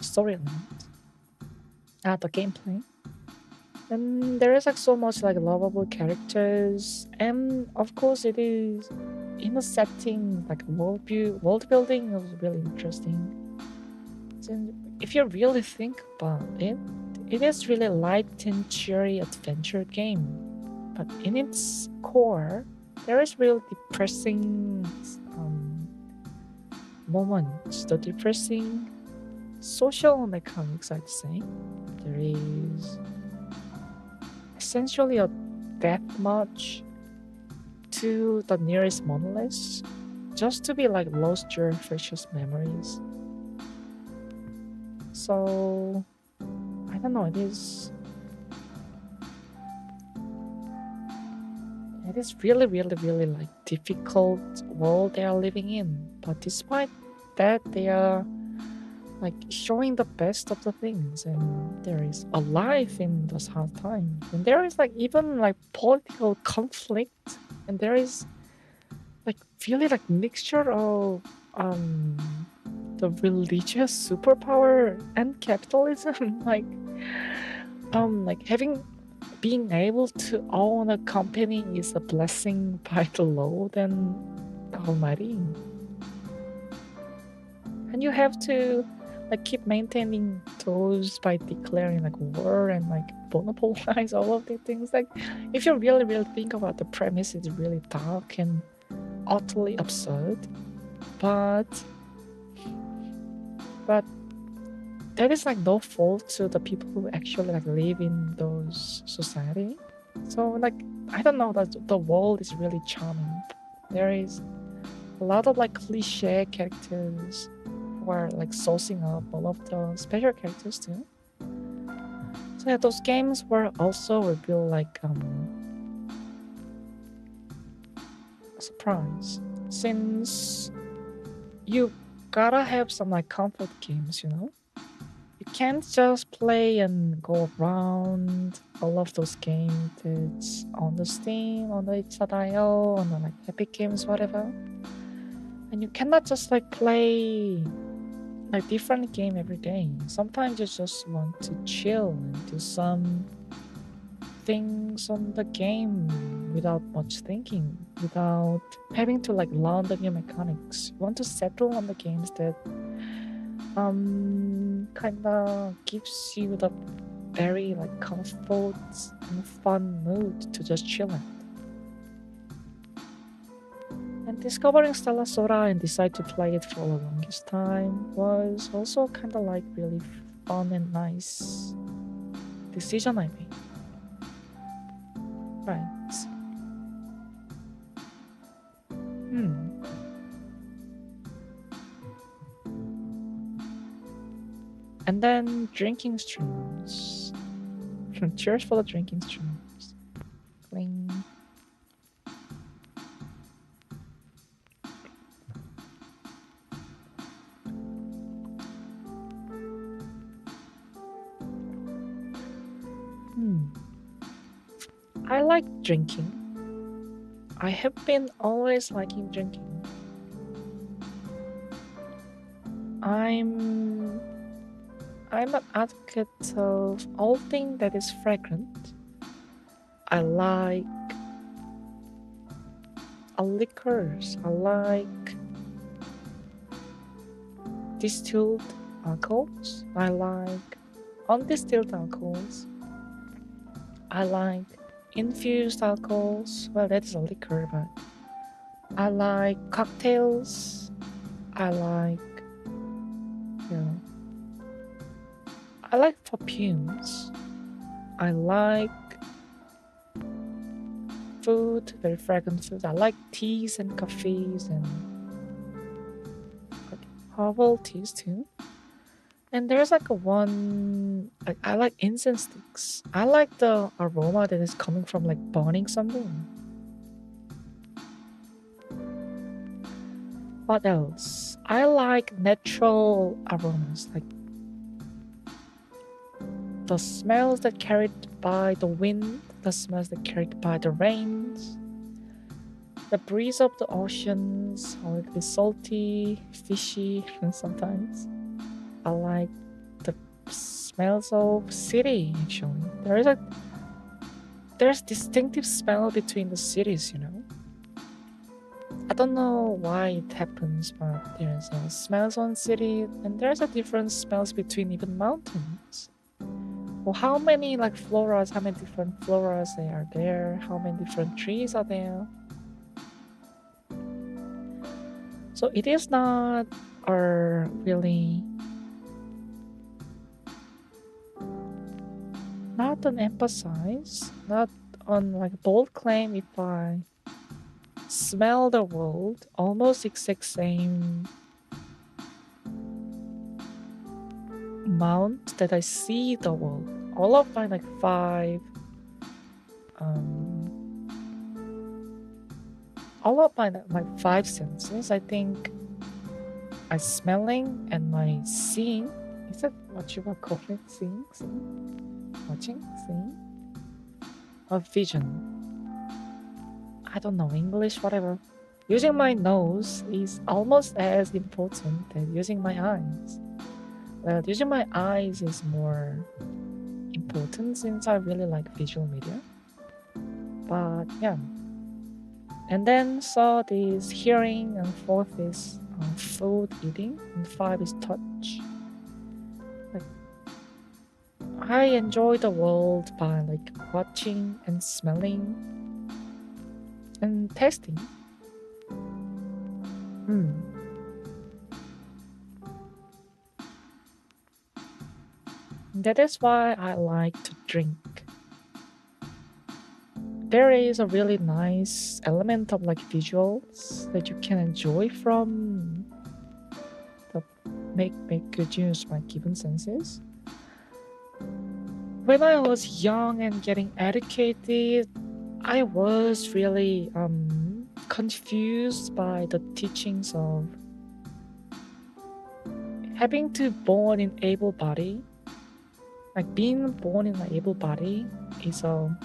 story element, the gameplay. And there is like so much like lovable characters, and of course it is in a setting like world building. It was really interesting. if you really think about it, it is really light and cheery adventure game. But in its core, there is real depressing um, moments. The depressing social mechanics, I'd say. There is essentially a death march to the nearest monolith just to be like lost your precious memories. So I don't know, it is really, really, really like difficult world they are living in. But despite that, they are like showing the best of the things, and there is a life in those hard times, and there is like even like political conflict, and there is like really like mixture of um the religious superpower and capitalism like having being able to own a company is a blessing by the Lord and the Almighty. And you have to like keep maintaining those by declaring like war and like monopolize all of the things. Like if you really, really think about the premise, it's really dark and utterly absurd. But that is like no fault to the people who actually like live in those society. So like I don't know, the world is really charming. There is a lot of like cliche characters who are like sourcing up all of the special characters too. So yeah, those games were also reveal like a surprise, since you gotta have some like comfort games, you know. You can't just play and go around all of those games that's on the Steam, on the itch.io, on the like Epic Games, whatever. And you cannot just like play like different game every day. Sometimes you just want to chill and do some things on the game without much thinking, without having to like learn the new mechanics. You want to settle on the games that kinda gives you the very like comfort and fun mood to just chill at. And discovering Stella Sora and decide to play it for the longest time was also kinda like really fun and nice decision I made. Right. Hmm. And then drinking streams. Cheers for the drinking streams. Cling. I like drinking. I have been always liking drinking. I'm an advocate of all thing that is fragrant. I like liquors. I like distilled alcohols. I like undistilled alcohols. I like infused alcohols. Well, that is a liquor, but I like cocktails. I like, you know, I like perfumes. I like food, very fragrant food. I like teas and coffees and like herbal teas too. And there's like a one, like I like incense sticks. I like the aroma that is coming from like burning something. What else? I like natural aromas, like the smells that carried by the wind, the smells that carried by the rains, the breeze of the oceans, or it is salty, fishy, sometimes. I like the smells of city. Actually, there's distinctive smell between the cities, you know. I don't know why it happens, but there's a smells on city, and there's a different smells between even mountains. Well, how many like floras, how many different floras they are there, how many different trees are there. So it is not really not an emphasize, not on like bold claim if I smell the world almost exact same amount that I see the world. All of my like all of my five senses, I think my smelling and my seeing, is that what you would call it? Seeing? Watching? Seeing? Or vision? I don't know, English, whatever. Using my nose is almost as important as using my eyes. Well, using my eyes is more important since I really like visual media. But yeah. And then saw this hearing, and fourth is food eating, and five is touch. Like, I enjoy the world by like watching and smelling and tasting. That is why I like to drink. There is a really nice element of like visuals that you can enjoy from the make good use of my given senses. When I was young and getting educated, I was really confused by the teachings of having to born in able body. Like being born in an able body is a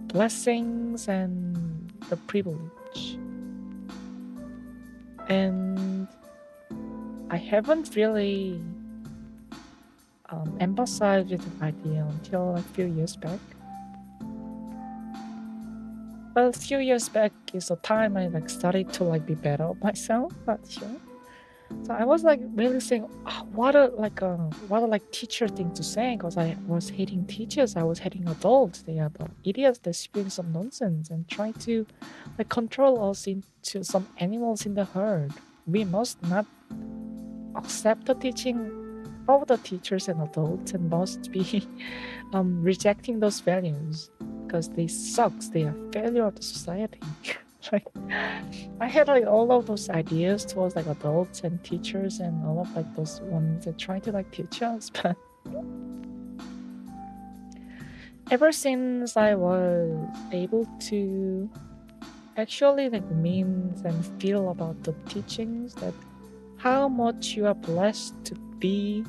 blessings and the privilege. And I haven't really emphasized with the idea until a few years back. Well, a few years back is the time I like started to like be better of myself, not sure. So I was like really saying, what a teacher thing to say, because I was hating teachers, I was hating adults. They are the idiots that spewing some nonsense and trying to like control us into some animals in the herd. We must not accept the teaching of the teachers and adults and must be rejecting those values because they suck. They are failure of the society. Like, I had like all of those ideas towards like adults and teachers and all of like those ones that try to like teach us, but ever since I was able to actually like mean and feel about the teachings that how much you are blessed to be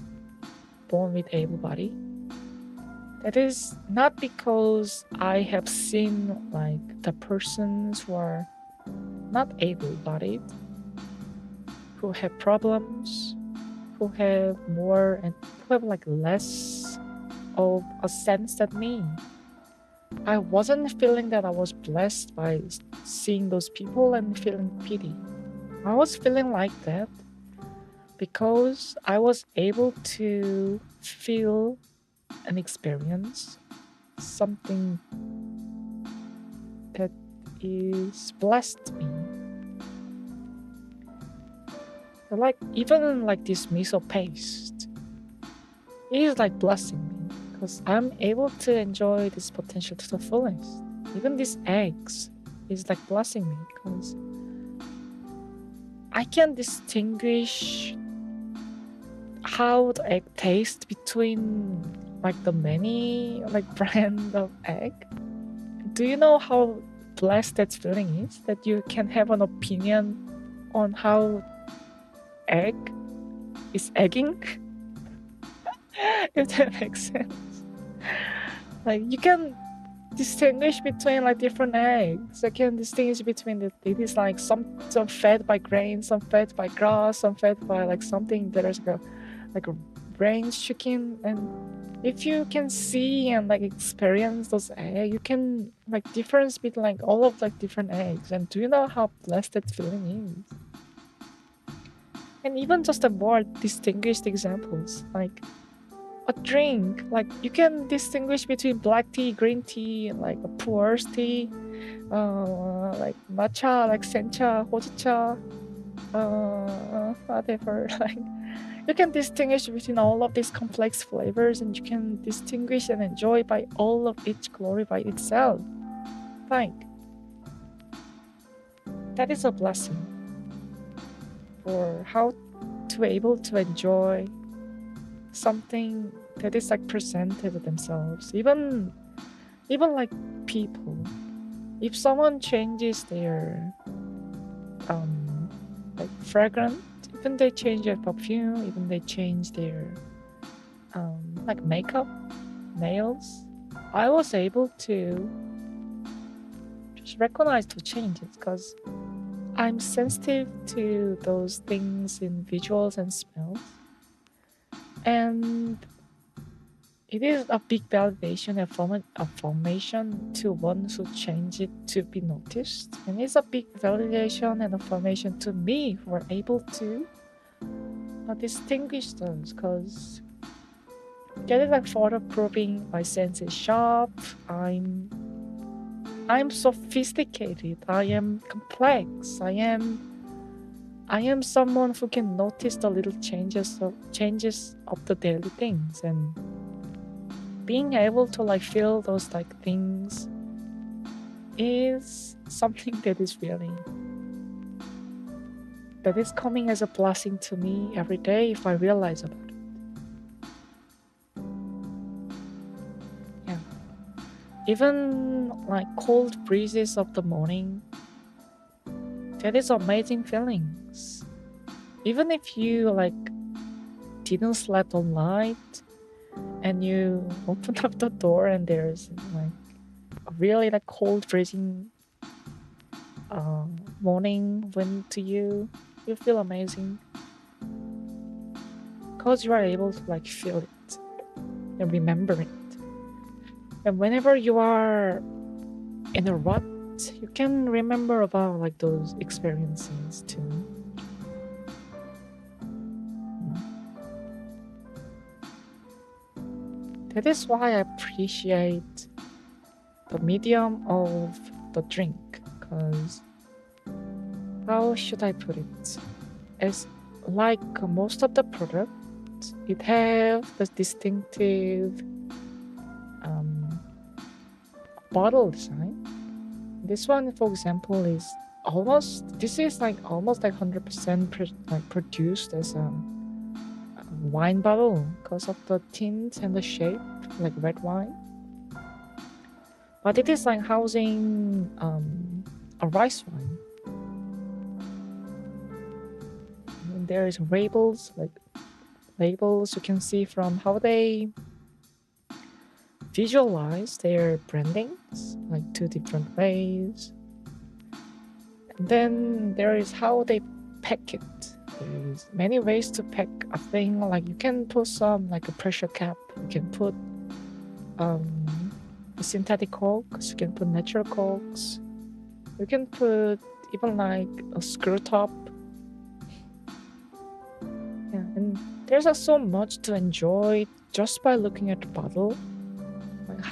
born with able body. That is not because I have seen like the persons who are not able-bodied, who have problems, who have more and who have like less of a sense than me. I wasn't feeling that I was blessed by seeing those people and feeling pity. I was feeling like that because I was able to feel and experience something that is blessed me. Like even like this miso paste, it is like blessing me because I'm able to enjoy this potential to the fullest. Even these eggs is like blessing me because I can distinguish how the egg tastes between like the many like brand of egg. Do you know how blessed that feeling is? That you can have an opinion on how egg is egging? If that makes sense. Like you can distinguish between like different eggs. I can distinguish between it is like some fed by grain, some fed by grass, some fed by like something that is like a brains chicken, and if you can see and like experience those eggs, you can like difference between like all of like different eggs. And do you know how blessed that feeling is? And even just the more distinguished examples, like a drink, like you can distinguish between black tea, green tea, like a pu'er's tea, like matcha, like sencha, hojicha, whatever. Like you can distinguish between all of these complex flavors, and you can distinguish and enjoy by all of each glory by itself. Like that is a blessing for how to able to enjoy something that is like presented themselves. Even like people, if someone changes their like fragrance, even they change their perfume, even they change their like makeup, nails, I was able to just recognize the changes because I'm sensitive to those things in visuals and smells. And it is a big validation and affirmation to one who change it to be noticed. And it's a big validation and affirmation to me who are able to distinguish those, because that is like further proving my sense is sharp. I'm sophisticated. I am complex. I am someone who can notice the little changes of the daily things, and being able to like feel those like things is something that is coming as a blessing to me every day if I realize about it. Yeah. Even like cold breezes of the morning, that is amazing feelings. Even if you like didn't sleep all night and you open up the door and there's like a really like cold freezing morning wind to you, you feel amazing because you are able to like feel it and remember it. And whenever you are in a rut, you can remember about like those experiences too. That is why I appreciate the medium of the drink, because how should I put it? As like most of the products, it have the distinctive bottle design. This one, for example, is almost 100% like produced as a wine bottle because of the tint and the shape, like red wine. But it is like housing a rice wine. And there is labels you can see from how they visualize their brandings, like 2 different ways. And then there is how they pack it. There's many ways to pack a thing. Like you can put some like a pressure cap. You can put synthetic corks. You can put natural corks. You can put even like a screw top. Yeah, and there's so much to enjoy just by looking at the bottle. Like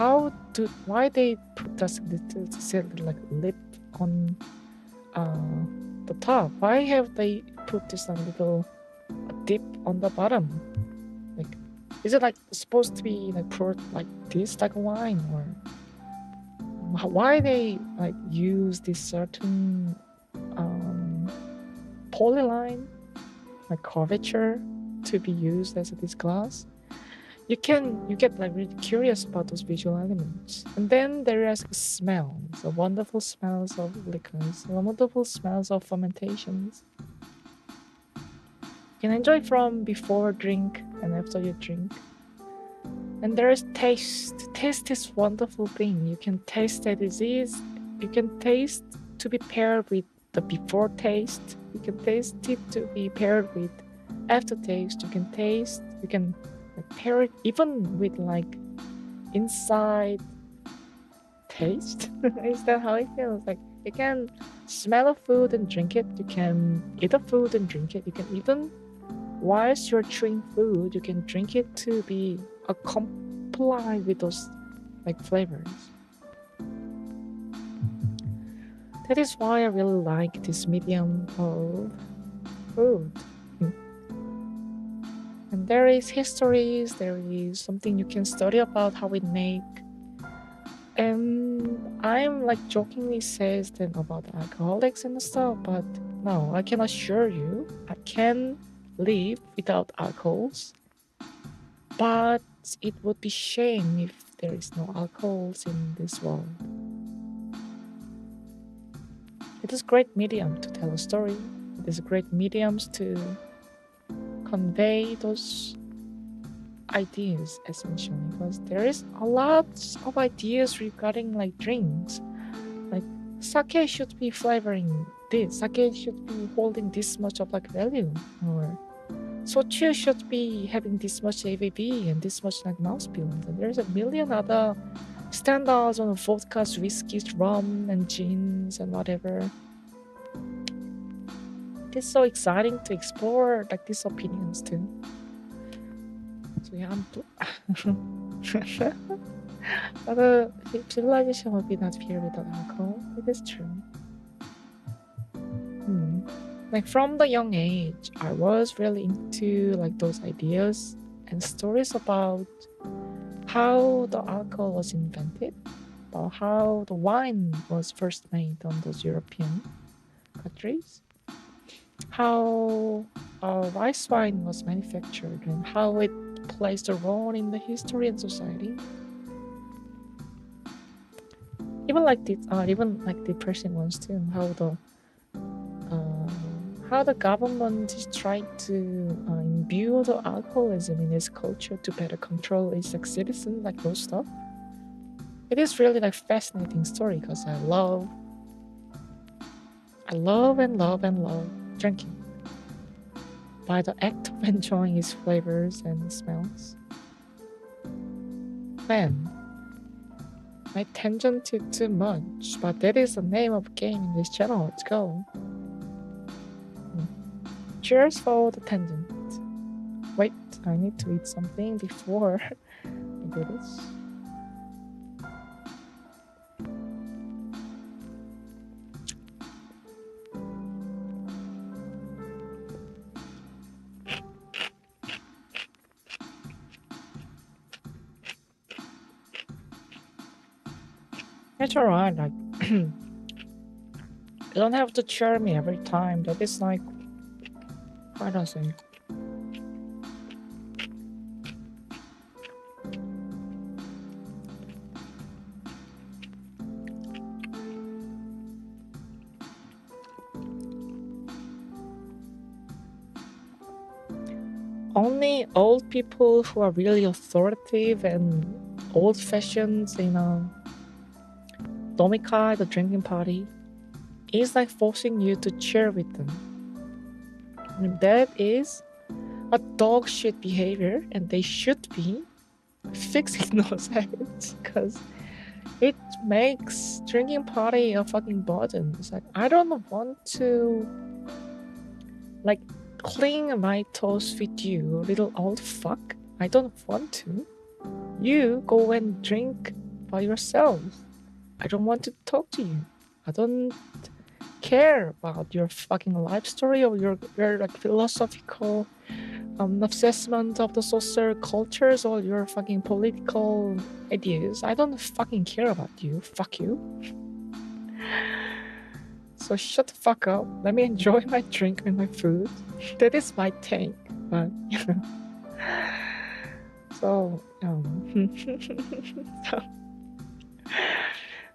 why they put this little like lip on the top? Why have they put this little dip on the bottom? Like, is it like supposed to be like poured like this, like wine, or why they like use this certain polyline, like curvature, to be used as this glass? You get like really curious about those visual elements. And then there is smells, the wonderful smells of liquors, the wonderful smells of fermentations. You can enjoy from before drink and after you drink. And there is taste. Taste is wonderful thing. You can taste that disease. You can taste to be paired with the before taste. You can taste it to be paired with aftertaste. You can like pair it even with like inside taste. Is that how it feels? Like you can smell a food and drink it. You can eat a food and drink it. You can even, whilst you're chewing food, you can drink it to be comply with those like flavors. That is why I really like this medium of food. And there is histories, there is something you can study about how it make. And I'm like jokingly says then about alcoholics and stuff, but no, I can assure you, I can live without alcohols. But it would be shame if there is no alcohols in this world. It is a great medium to tell a story. It is a great medium to convey those ideas essentially, because there is a lot of ideas regarding like drinks. Like sake should be flavoring this, sake should be holding this much of like value, or sochu should be having this much ABV and this much like mouthfeel. And there's a million other standards on vodkas, whiskeys, rum, and gins and whatever. It's so exciting to explore like these opinions too. So yeah, other civilization would be not here without alcohol. It is true. Like from the young age, I was really into like those ideas and stories about how the alcohol was invented, about how the wine was first made on those European countries, how rice wine was manufactured, and how it plays a role in the history and society. Even like the depressing ones too. How the government is trying to imbue the alcoholism in its culture to better control its like citizens, like those stuff. It is really like fascinating story because I love drinking. By the act of enjoying its flavors and smells. Man, I tangented too much, but that is the name of the game in this channel. Let's go. Cheers for the tangent. Wait, I need to eat something before I do this. It's alright, like you don't have to cheer me every time. That is like, how do I say? Only old people who are really authoritative and old-fashioned, you know, domikai, the drinking party, is like forcing you to cheer with them. And that is a dog shit behavior, and they should be fixing those habits because it makes drinking party a fucking burden. It's like, I don't want to like cling my toes with you, little old fuck. I don't want to. You go and drink by yourself. I don't want to talk to you. I don't care about your fucking life story or your like philosophical assessment of the social cultures or your fucking political ideas. I don't fucking care about you. Fuck you. So shut the fuck up. Let me enjoy my drink and my food. That is my take. But you know.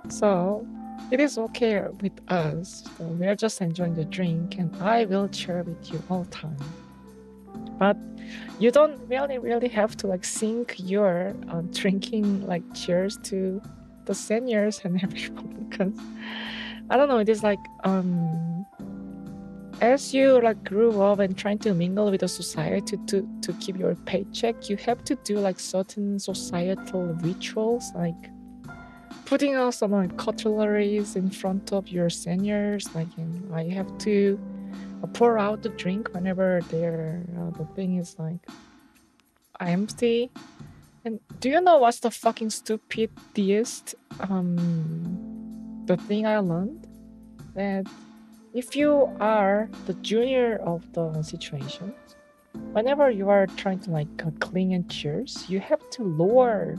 So it is okay with us. So we are just enjoying the drink, and I will share with you all the time. But you don't really have to like sync your drinking like cheers to the seniors and everyone, because I don't know. It is like as you like grew up and trying to mingle with the society to keep your paycheck, you have to do like certain societal rituals, like putting out some like cutleries in front of your seniors. Like, I have to pour out the drink whenever the thing is like empty. And do you know what's the fucking stupidest the thing I learned? That if you are the junior of the situation, whenever you are trying to like clean and cheers, you have to lower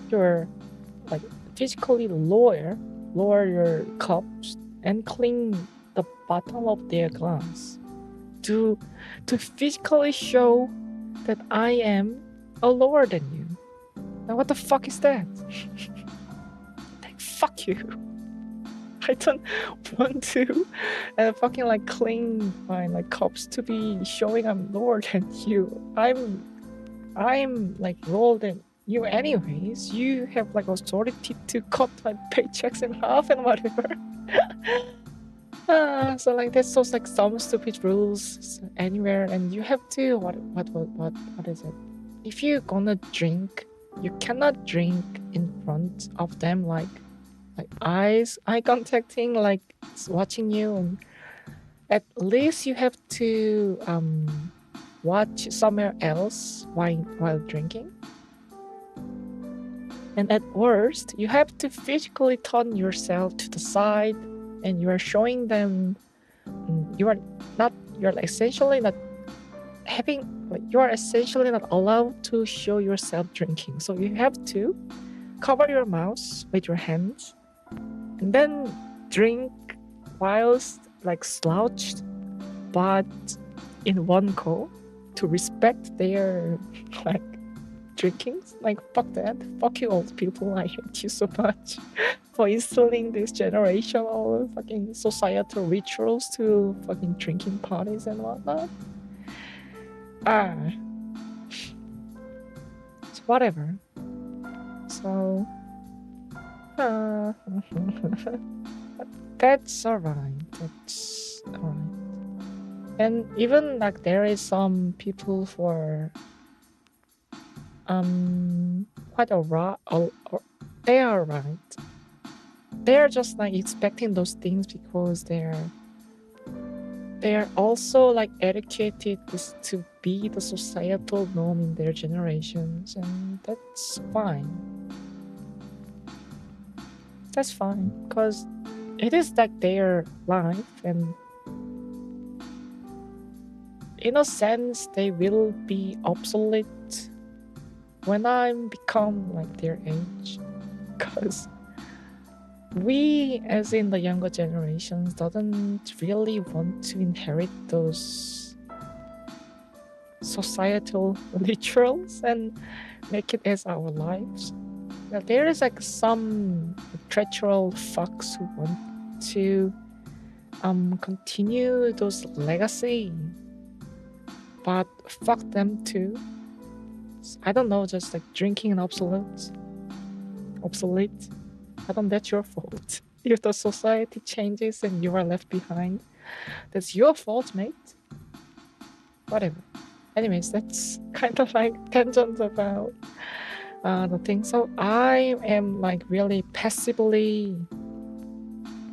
your like physically lower your cups and clean the bottom of their glass to physically show that I am lower than you. Now what the fuck is that? Like, fuck you. I don't want to fucking like clean my like cups to be showing I'm lower than you. I'm like lower than you anyways. You have like authority to cut my paychecks in half and whatever. So like there's those like some stupid rules anywhere, and you have to what is it? If you're gonna drink, you cannot drink in front of them, like eye contacting, like watching you, and at least you have to watch somewhere else while drinking. And at worst, you have to physically turn yourself to the side, and you are showing them you're essentially not allowed to show yourself drinking. So you have to cover your mouth with your hands and then drink whilst like slouched, but in one go, to respect their like drinking. Like, fuck that. Fuck you old people. I hate you so much for instilling this generational fucking societal rituals to fucking drinking parties and whatnot. It's whatever. So that's alright. That's alright. And even like there is some people who are quite they are right. They are just like expecting those things because they are also like educated to be the societal norm in their generations, and that's fine. That's fine, because it is like their life, and in a sense they will be obsolete when I become like their age, because we, as in the younger generations, doesn't really want to inherit those societal rituals and make it as our lives. Now, there is like some treacherous fucks who want to continue those legacy, but fuck them too. I don't know, just like drinking and obsolete. I don't, that's your fault. If the society changes and you are left behind, that's your fault, mate. Whatever. Anyways, that's kind of like tangents about the thing. So I am like really passively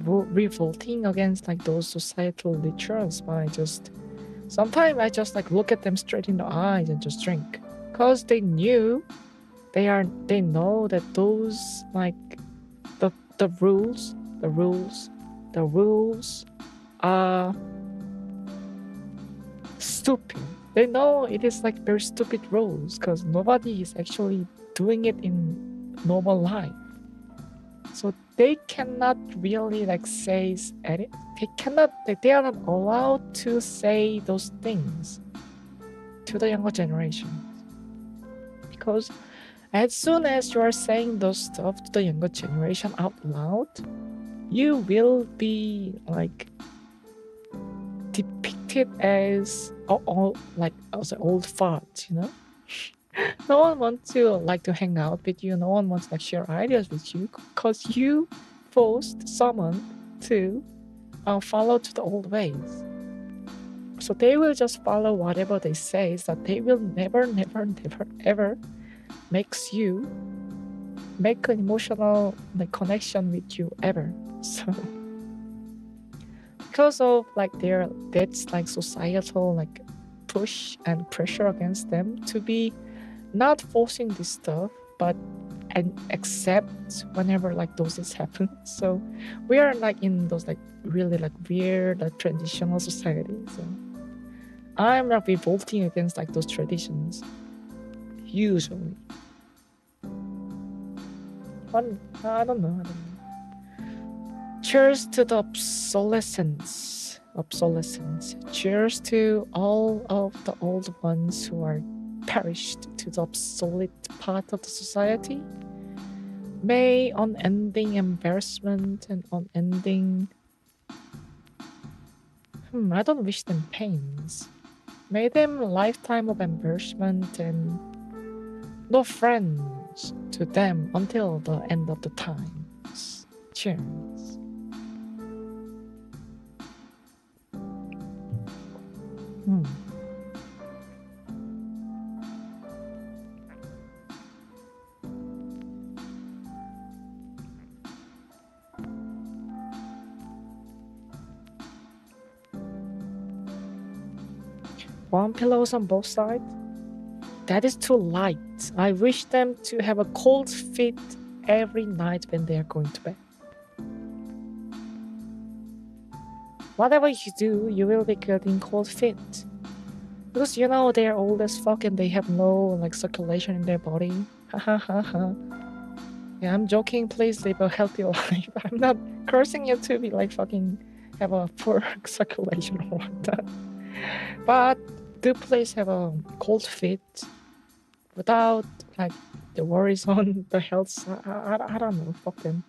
revolting against like those societal rituals by sometimes I just like look at them straight in the eyes and just drink, because they know that those like the rules are stupid. They know it is like very stupid rules because nobody is actually doing it in normal life. So they cannot really like say edit. They are not allowed to say those things to the younger generation, because as soon as you are saying those stuff to the younger generation out loud, you will be like depicted as old fart, you know? No one wants to hang out with you. No one wants to share ideas with you because you forced someone to follow to the old ways. So they will just follow whatever they say, so they will never ever make an emotional like connection with you ever. So because of like that's like societal like push and pressure against them to be not forcing this stuff, but and accept whenever like those things happen. So we are like in those like really like weird like traditional society. So I'm like revolting against like those traditions usually. I don't know. Cheers to the obsolescence. Cheers to all of the old ones who are perished to the obsolete part of the society. May unending embarrassment and unending... I don't wish them pains. May them lifetime of embarrassment and no friends to them until the end of the times. Cheers. Warm pillows on both sides? That is too light. I wish them to have a cold feet every night when they are going to bed. Whatever you do, you will be getting cold feet. Because you know they're old as fuck and they have no like circulation in their body. Ha ha ha ha. Yeah, I'm joking. Please live a healthy life. I'm not cursing you to be like fucking have a poor circulation or like that. But do please have a cold feet without like the worries on the health. I don't know. Fuck them.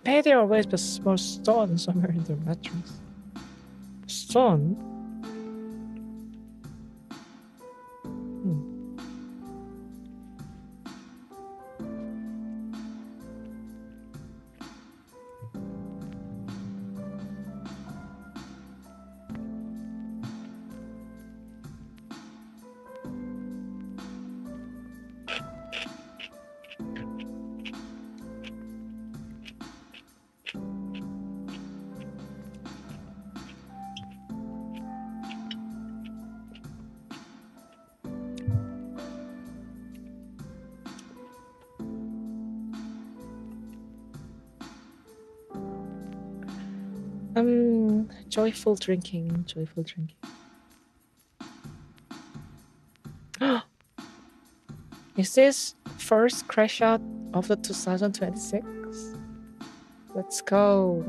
Maybe there always be a small stone somewhere in the mattress. Stone? Joyful drinking. Is this first crash out of the 2026? Let's go.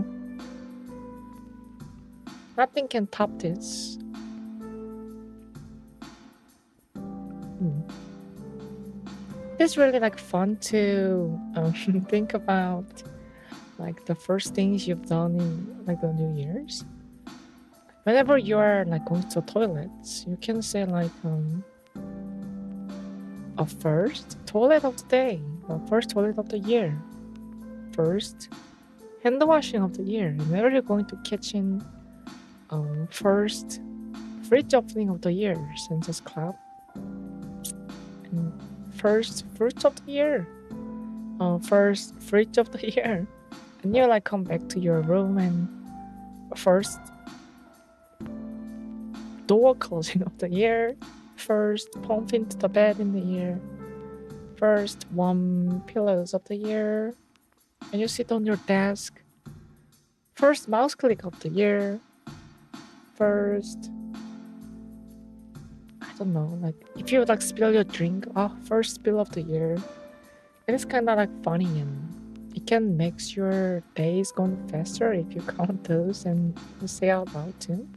Nothing can top this. It's really like fun to think about like the first things you've done in like the New Year's. Whenever you are like going to the toilets, you can say like a first toilet of the day, a first toilet of the year, first hand washing of the year. Whenever you're going to kitchen, first fridge opening of the year, and just clap. And first fruit of the year, first fridge of the year, and you like come back to your room and first door closing of the year, first pump into the bed in the year, first warm pillows of the year, and you sit on your desk, first mouse click of the year, first, I don't know, like if you like spill your drink, first spill of the year. And it's kind of like funny and it can make your days go faster if you count those and you say out loud too.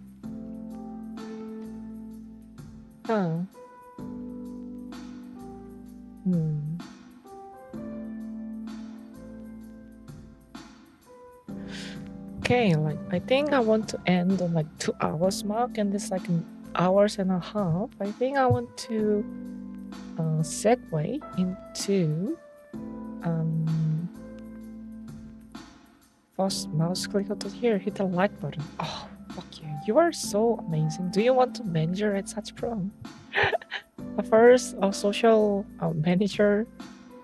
Okay, like I think I want to end on like 2 hours mark and it's like an hours and a half. I think I want to segue into first mouse click over here, hit the like button. Oh, fuck you. You are so amazing. Do you want to manager at SACHIPRO? The first social manager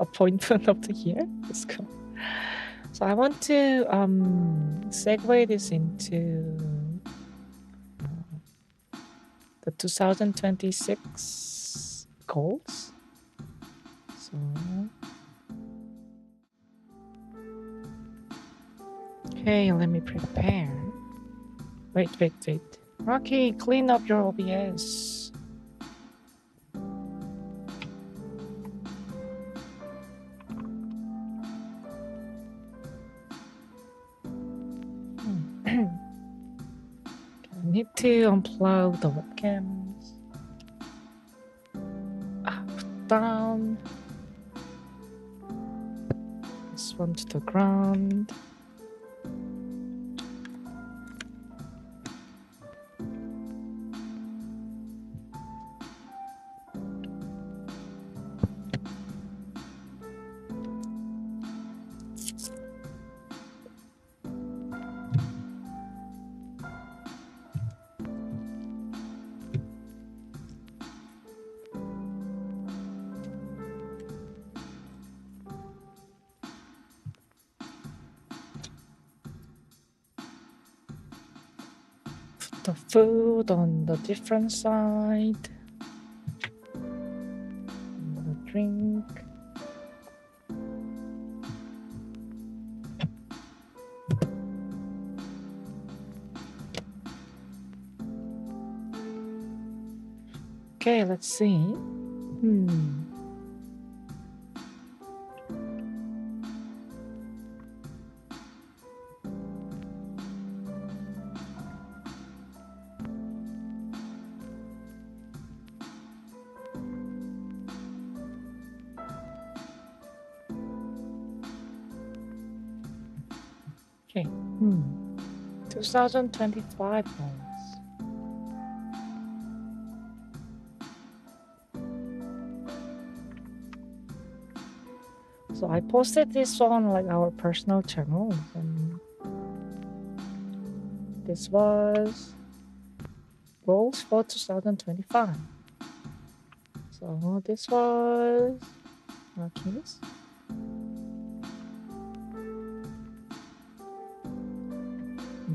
appointment of the year. Let's go. So I want to segue this into the 2026 goals. So okay, let me prepare. Wait. Rocky, clean up your OBS. I need to unplug the webcams. Put down. This one to the ground. The food on the different side. The drink. Okay, let's see. Okay. 2025 goals. So I posted this on like our personal channel, and this was goals for 2025. So this was Rockies.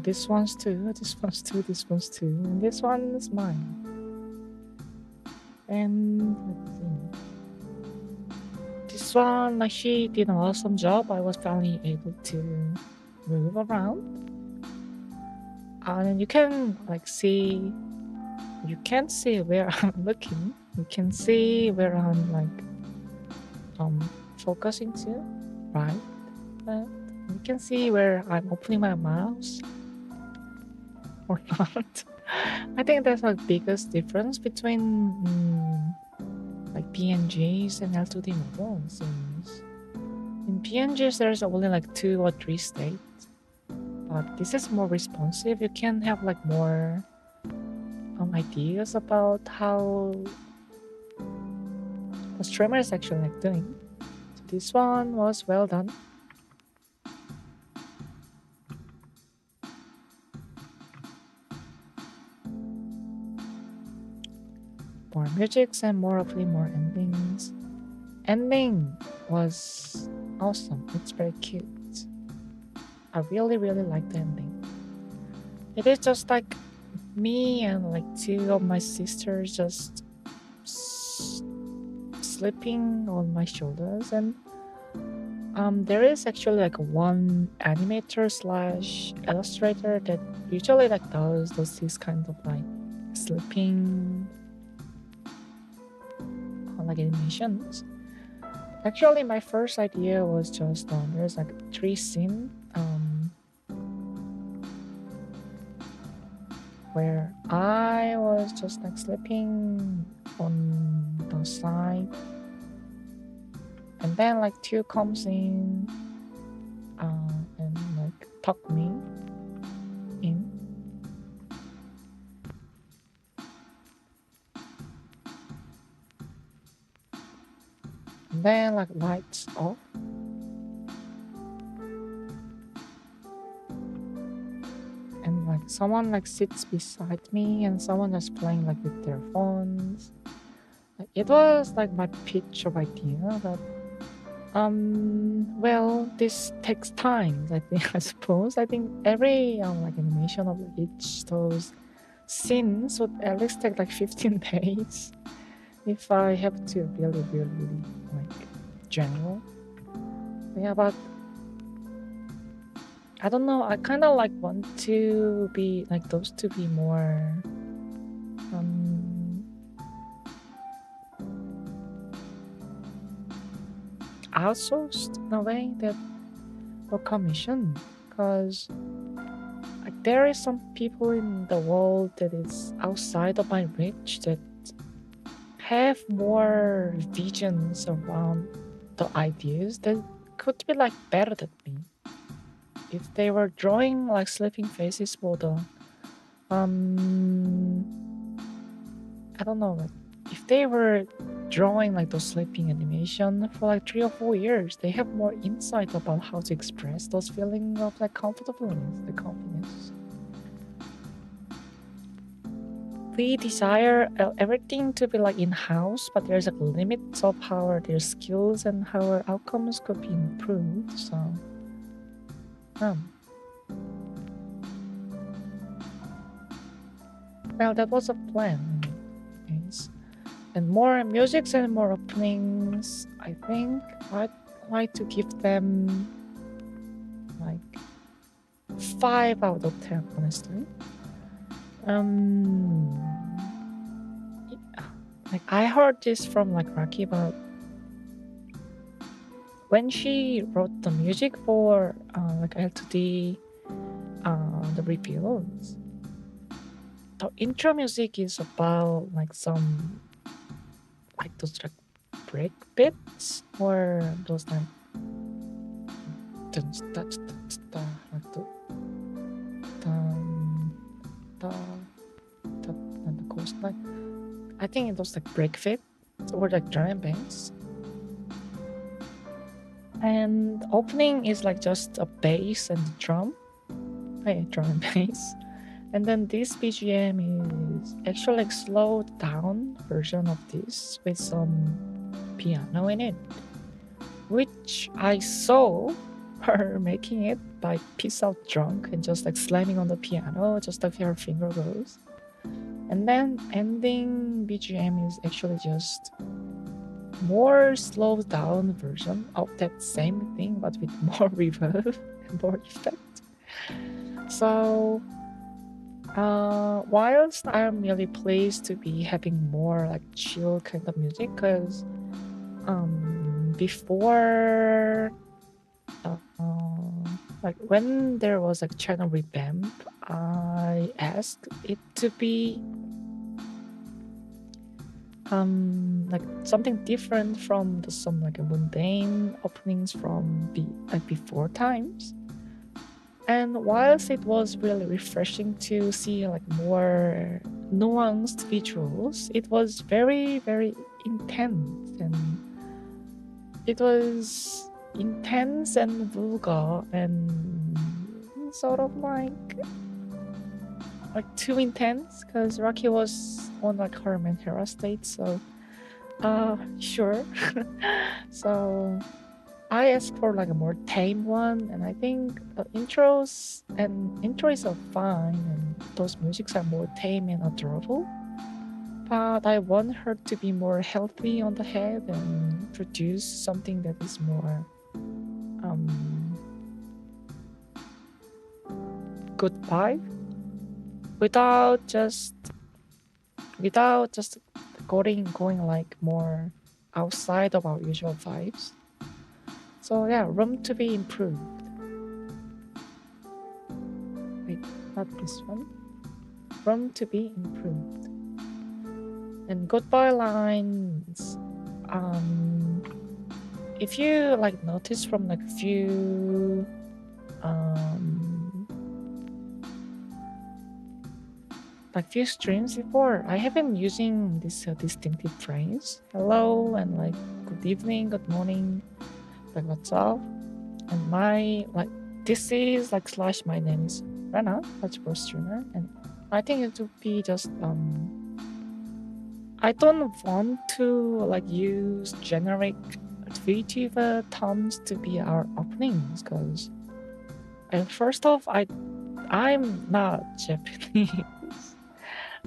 This one's too, this one's too, this one's too, and this one is mine. And let's see. This one, like, she did an awesome job. I was finally able to move around. And you can like see, you can see where I'm looking. You can see where I'm like focusing to, right? Left. You can see where I'm opening my mouse or not. I think that's the biggest difference between like PNGs and L2D models. In PNGs, there's only like 2 or 3 states, but this is more responsive. You can have like more ideas about how the streamer is actually like doing. So this one was well done. More musics and more endings. Ending was awesome. It's very cute. I really like the ending. It is just like me and like 2 of my sisters just sleeping on my shoulders, and there is actually like one animator slash illustrator that usually like does these kind of like sleeping like animations. Actually, my first idea was just there's like 3 scenes where I was just like sleeping on the side, and then like 2 comes in and like tuck me in. and then like lights off. And like someone like sits beside me and someone is playing like with their phones. Like, it was like my pitch of idea that well, this takes time, I think. I suppose I think every like animation of each those scenes would at least take like 15 days if I have to really like general. Yeah, but I don't know, I kind of like want to be like those to be more outsourced in a way that or commissioned, because like there is some people in the world that is outside of my reach that have more visions around the ideas that could be like better than me. If they were drawing like sleeping faces for the I don't know, like if they were drawing like those sleeping animation for like 3 or 4 years, they have more insight about how to express those feelings of like comfortableness, the confidence. We desire everything to be like in-house, but there's like limits of how their skills and how our outcomes could be improved. So, well, that was a plan. Yes. And more musics and more openings. I think I'd like to give them like 5 out of 10, honestly. Like I heard this from like Raki, but when she wrote the music for like L2D, the reveals, the intro music is about like some like those like break bits or those like the coast like I think it was like break fit or like drum and bass. And opening is like just a bass and drum. Drum and bass. And then this BGM is actually like slowed down version of this with some piano in it, which I saw her making it by piss out drunk and just like slamming on the piano just like her finger goes. And then ending BGM is actually just more slowed down version of that same thing but with more reverb and more effect. So whilst I'm really pleased to be having more like chill kind of music, because before like when there was like channel revamp, I asked it to be like something different from some like mundane openings from before times. And whilst it was really refreshing to see like more nuanced visuals, it was very intense, and it was intense and vulgar and sort of like too intense, because Rocky was on like her Menhera state, so sure. So I asked for like a more tame one, and I think the intros are fine, and those musics are more tame and adorable. But I want her to be more healthy on the head and produce something that is more good vibe, without just going like more outside of our usual vibes. So yeah, room to be improved. Wait, not this one. Room to be improved. And goodbye lines. If you like notice from like few like few streams before, I have been using this distinctive phrase, hello, and like good evening, good morning, like what's up, and my like this is like slash my name is Rena, SACHIPRO streamer, and I think it would be just I don't want to like use generic VTuber terms to be our openings because first off, I'm not Japanese.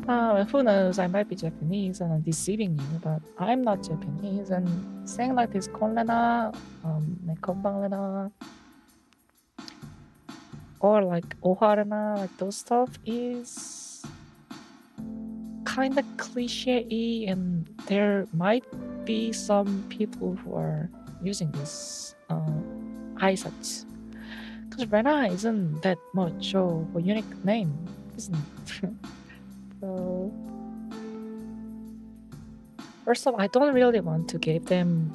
Who knows? I might be Japanese and I'm deceiving you, but I'm not Japanese. And saying like this, konrena, konbanrena, or like oharena, like those stuff is kind of cliche, and there might be some people who are using this aisatsu. Because Rena isn't that much of a unique name, isn't it? So, first off, I don't really want to give them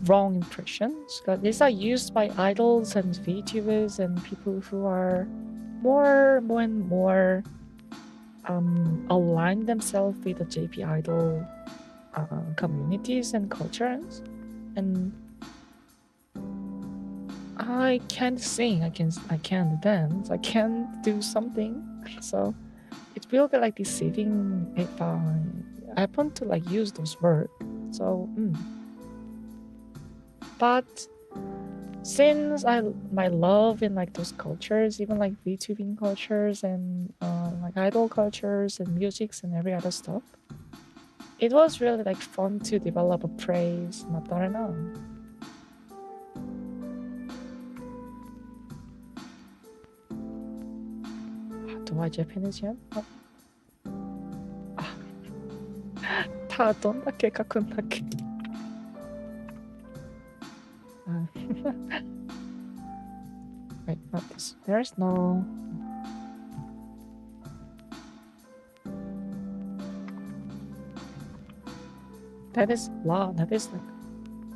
wrong impressions. Because these are used by idols and VTubers and people who are more and more align themselves with the JP idol communities and cultures. And I can't sing, I can't dance, I can't do something. So it will be like deceiving if I happen to like use those words. So, but since my love in like those cultures, even like VTubing cultures and like idol cultures and musics and every other stuff, it was really like fun to develop a praise, matarena. Do I Japanese yet? Oh. 다どんだけ書くんだっけ? Wait, not this. There's no. That is la. That is like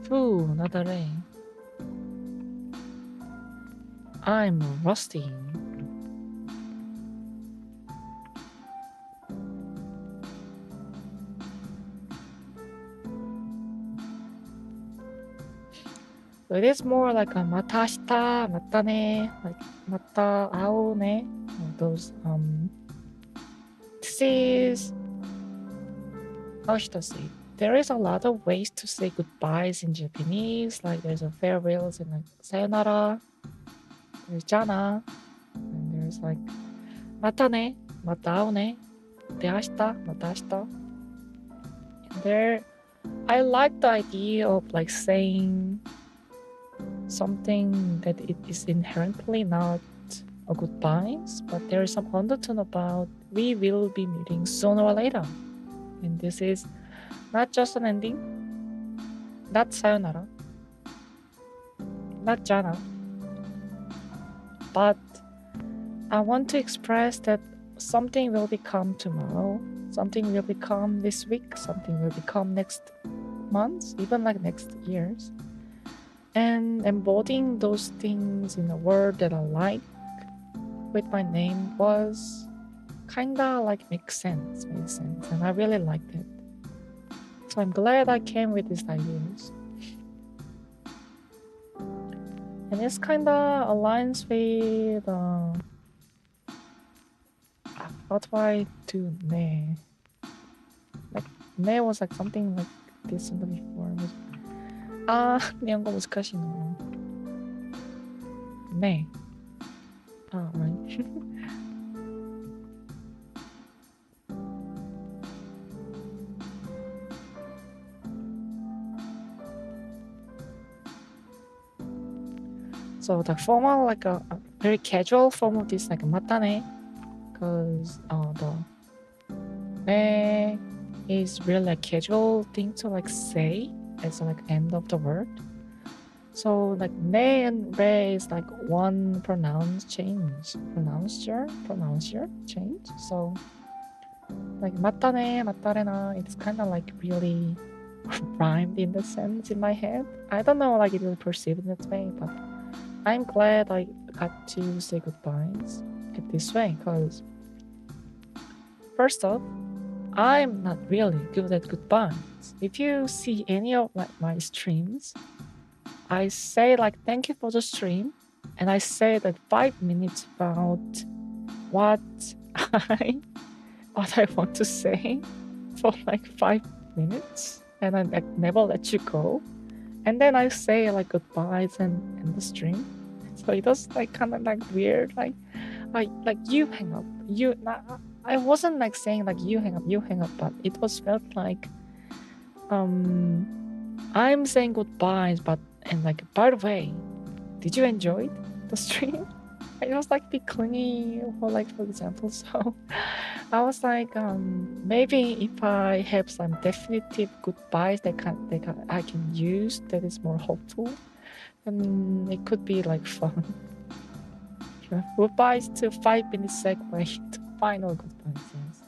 foo, not a rain. I'm rusty. So it is more like a mata shita, mata ne, like mata ao ne. Those this is how should I say? There is a lot of ways to say goodbyes in Japanese. Like there's a farewells and like sayonara. There's jana, and there's like mata ne, mata ao ne, de ashita, mata ashita. And there, I like the idea of like saying something that it is inherently not a goodbyes, but there is some undertone about we will be meeting sooner or later. And this is not just an ending, not sayonara, not jana, but I want to express that something will become tomorrow, something will become this week, something will become next month, even like next years. And embodying those things in a word that I like with my name was kinda like made sense, and I really liked it. So I'm glad I came with these ideas. And it's kinda aligns with how do I do ne? Like ne was like something like this in the before. 日本語難しいな。ねえ。right. So the formal, like a very casual form of this, like matane, because the ne is really a casual thing to like say as like end of the word. So like ne and re is like one pronounce change, pronuncier change. So like matane, matarena, it's kind of like really rhymed in the sense in my head. I don't know, like it will perceive in that way, but I'm glad I got to say goodbyes in this way, because first off, I'm not really good at goodbyes. If you see any of like my streams, I say like thank you for the stream, and I say that 5 minutes about what I what I want to say for like 5 minutes, and I like, never let you go. And then I say like goodbyes and end the stream. So it was like kind of like weird, like you hang up, you. I wasn't like saying like you hang up, but it was felt like I'm saying goodbyes, but and like by the way, did you enjoy the stream? I was like be clingy for like for example, so I was like maybe if I have some definitive goodbyes I can use that is more hopeful, then it could be like fun. Goodbyes to 5 minute segue to final goodbyes. Yes.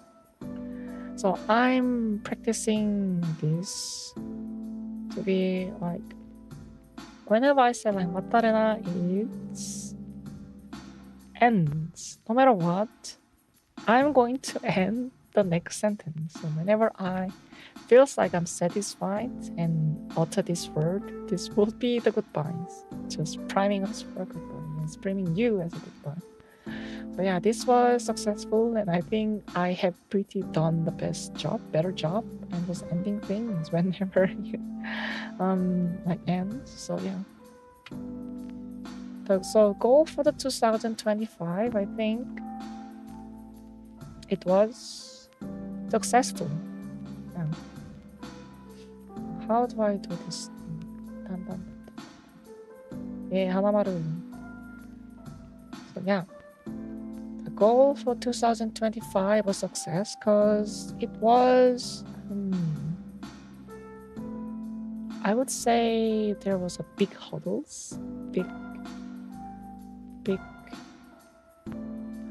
So I'm practicing this to be like whenever I say like matarena, it's ends. No matter what, I'm going to end the next sentence. So whenever I feels like I'm satisfied and utter this word, this will be the goodbyes. Just priming us for a goodbye and priming you as a goodbye. So yeah, this was successful, and I think I have pretty done the better job, and just ending things whenever you like ends. So yeah. So goal for the 2025, I think it was successful. Yeah. How do I do this thing? 예, 하나마루. So yeah. The goal for 2025 was success because it was I would say there was a big hurdles. Big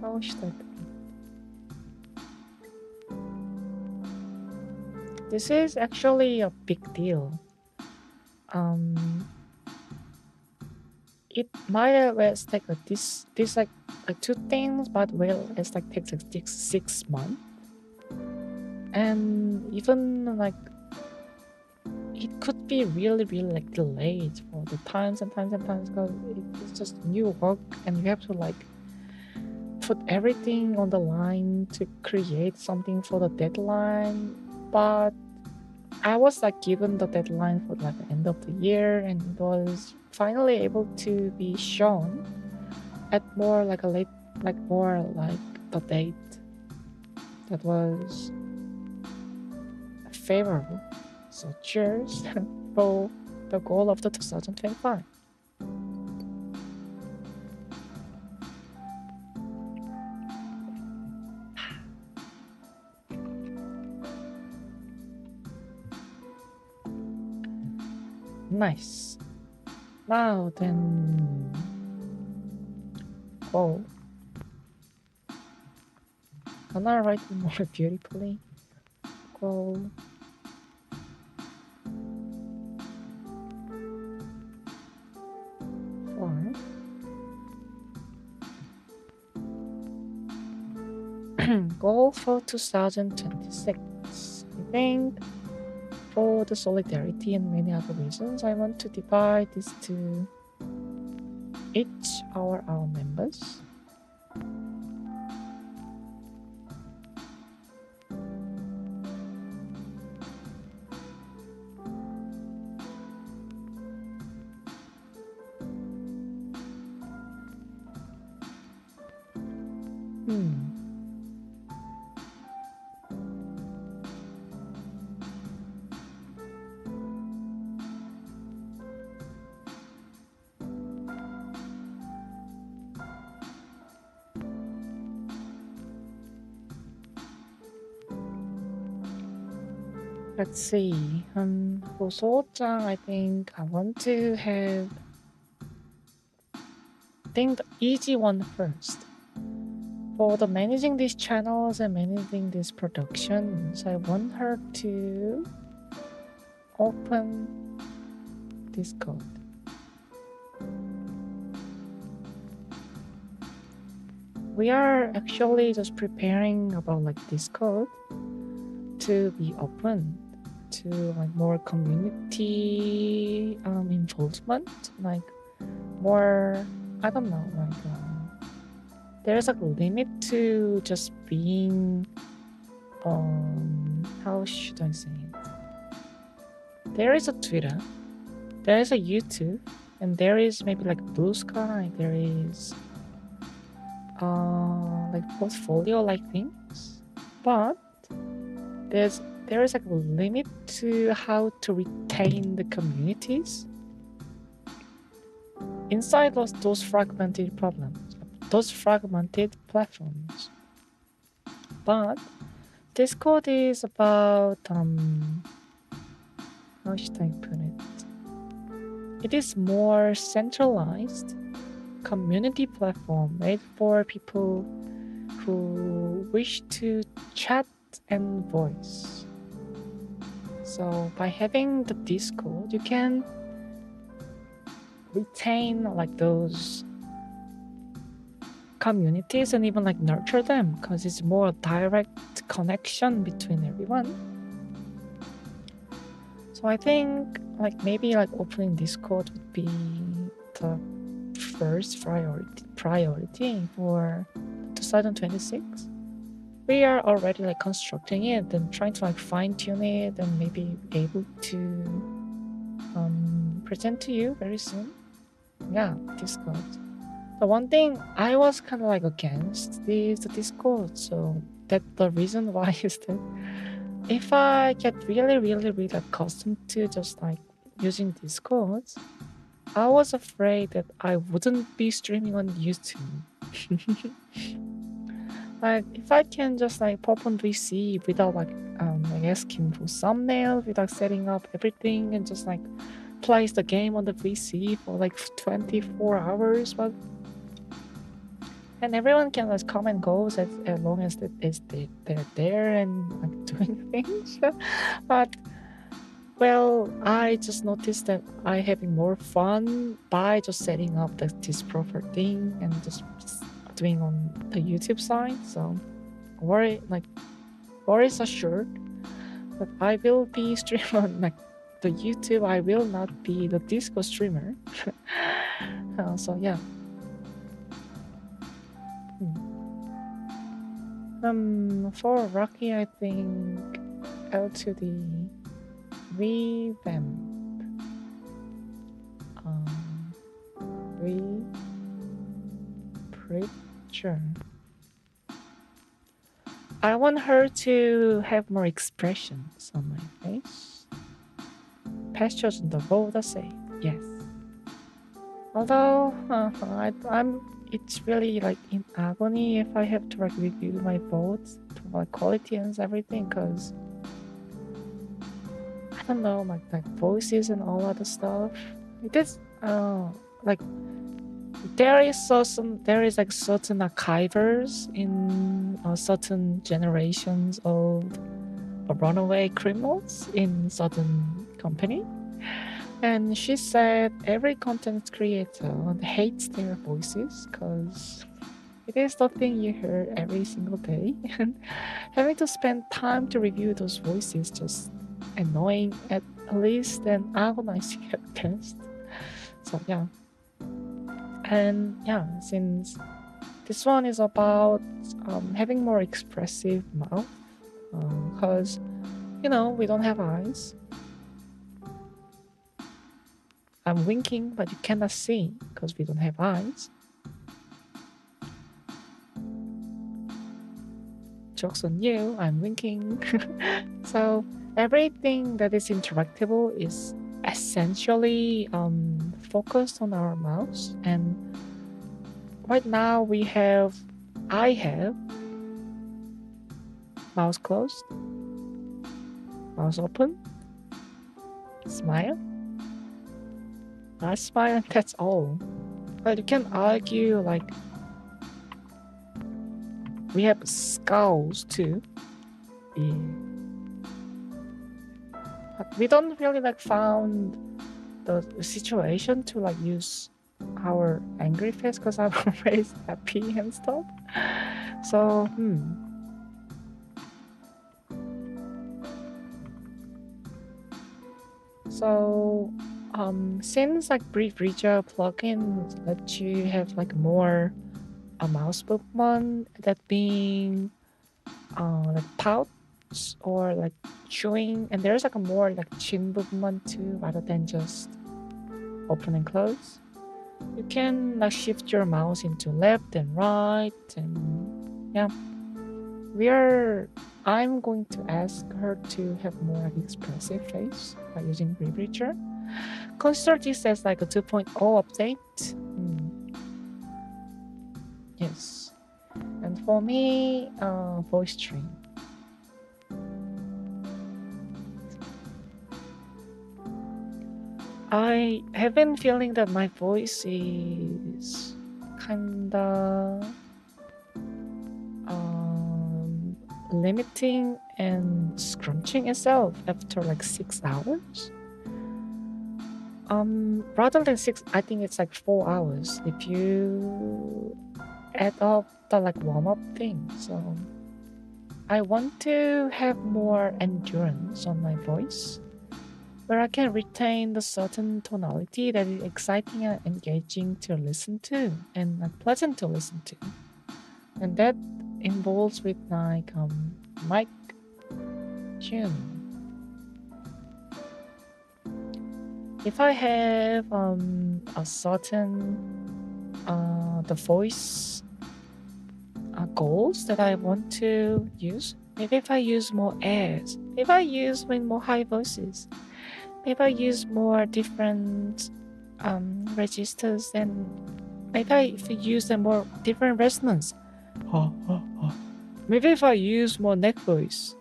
how should I put it? This is actually a big deal. It might have take like this like two things, but well, it's like takes like 6 months, and even like it could be really like delayed for the times because it's just new work, and you have to like put everything on the line to create something for the deadline. But I was like given the deadline for like the end of the year, and it was finally able to be shown at more like the date that was favorable. So cheers for the goal of the 2025. Nice. Now then, goal. Can I write it more beautifully? Goal. Goal for 2026. I think for the solidarity and many other reasons, I want to divide this to each our members. Let's see. For Sochang, I think I want to have the easy one first. For the managing these channels and managing these productions, I want her to open this code. we are actually just preparing about like Discord to be open to like more community involvement, like more, I don't know, like there's a limit to just being how should I say it? There is a Twitter, there is a YouTube, and there is maybe like Blue Sky, there is like portfolio like things, but there is like a limit to how to retain the communities inside those fragmented problems, those fragmented platforms. But Discord is about how should I put it? It is more centralized community platform made for people who wish to chat and voice. So by having the Discord, you can retain like those communities and even like nurture them, because it's more direct connection between everyone. So I think like maybe like opening Discord would be the first priority for 2026. We are already like constructing it and trying to like fine tune it and maybe able to present to you very soon. Yeah, Discord. The one thing I was kind of like against is the Discord. So that's the reason why is that if I get really accustomed to just like using Discord, I was afraid that I wouldn't be streaming on YouTube. Like if I can just like pop on VC without like asking for thumbnail, without setting up everything and just like place the game on the VC for like 24 hours, but and everyone can just come and go as long as they're there and like doing things. But well, I just noticed that I having more fun by just setting up this proper thing and just doing on the YouTube side. So worries assured that I will be streaming on like the YouTube. I will not be the disco streamer. So yeah. For Rocky, I think L2D revamp. Preacher. I want her to have more expressions on my face. Pastures on the road, I say yes. Although it's really like in agony if I have to like review my votes to my quality and everything, because I don't know, like voices and all other stuff. It is like there is like certain archivers in certain generations of runaway criminals in certain company. And she said every content creator hates their voices because it is the thing you hear every single day. And having to spend time to review those voices just annoying at least and agonizing at best. So yeah. And yeah, since this one is about having more expressive mouth, because you know we don't have eyes. I'm winking, but you cannot see because we don't have eyes. Joke's on you, I'm winking. So everything that is interactable is essentially focused on our mouse. And right now I have mouse closed, mouse open, smile. I smile and that's all. But you can argue like we have skulls too. Yeah. But we don't really like found the situation to like use our angry face because I'm always happy and stuff. So, So, since like brief reader plugins let you have like more a mouse movement that being like pouch or like chewing, and there's like a more like chin movement too rather than just open and close. You can like shift your mouse into left and right, and yeah, I'm going to ask her to have more like expressive face by using brief reader. Consider this as like a 2.0 update. Yes. And for me, voice train. I have been feeling that my voice is kinda limiting and scrunching itself after like 6 hours. Rather than 6, I think it's like 4 hours if you add up the like warm-up thing. So I want to have more endurance on my voice, where I can retain the certain tonality that is exciting and engaging to listen to and pleasant to listen to. And that involves with like mic tune. If I have a certain the voice goals that I want to use, maybe if I use more airs, if I use more high voices, maybe I use more different registers, and maybe if I use a more different resonance. Maybe if I use more neck voice.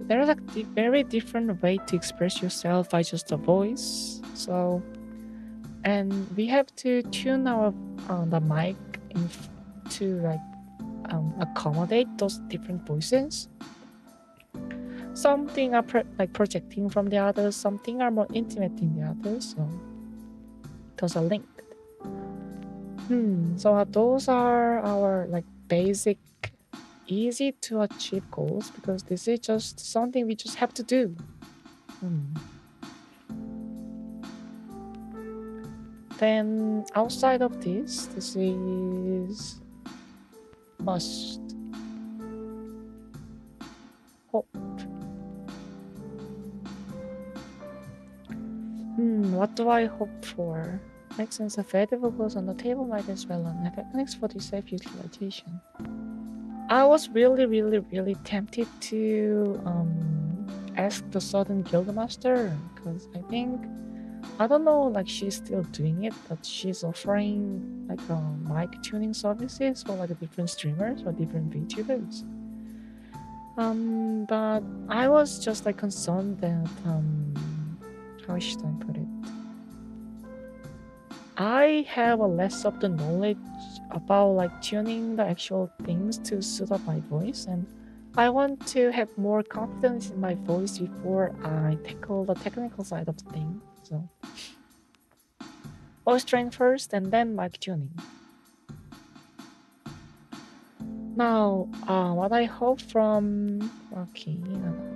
There is a very different way to express yourself by just a voice. So, and we have to tune our the mic to like accommodate those different voices. Something are like projecting from the others, something are more intimate in the others. So those are linked. So those are our like basic, easy to achieve goals, because this is just something we just have to do. Then outside of this is must hope. What do I hope for? Make sense of variables on the table might as well and have techniques for the safe utilization. I was really tempted to ask the Southern Guildmaster, because I don't know, like she's still doing it, but she's offering like mic tuning services for like different streamers or different VTubers. But I was just like concerned that how should I put it? I have a less of the knowledge about like tuning the actual things to suit up my voice, and I want to have more confidence in my voice before I tackle the technical side of things. So voice train first and then mic tuning. Now, what I hope from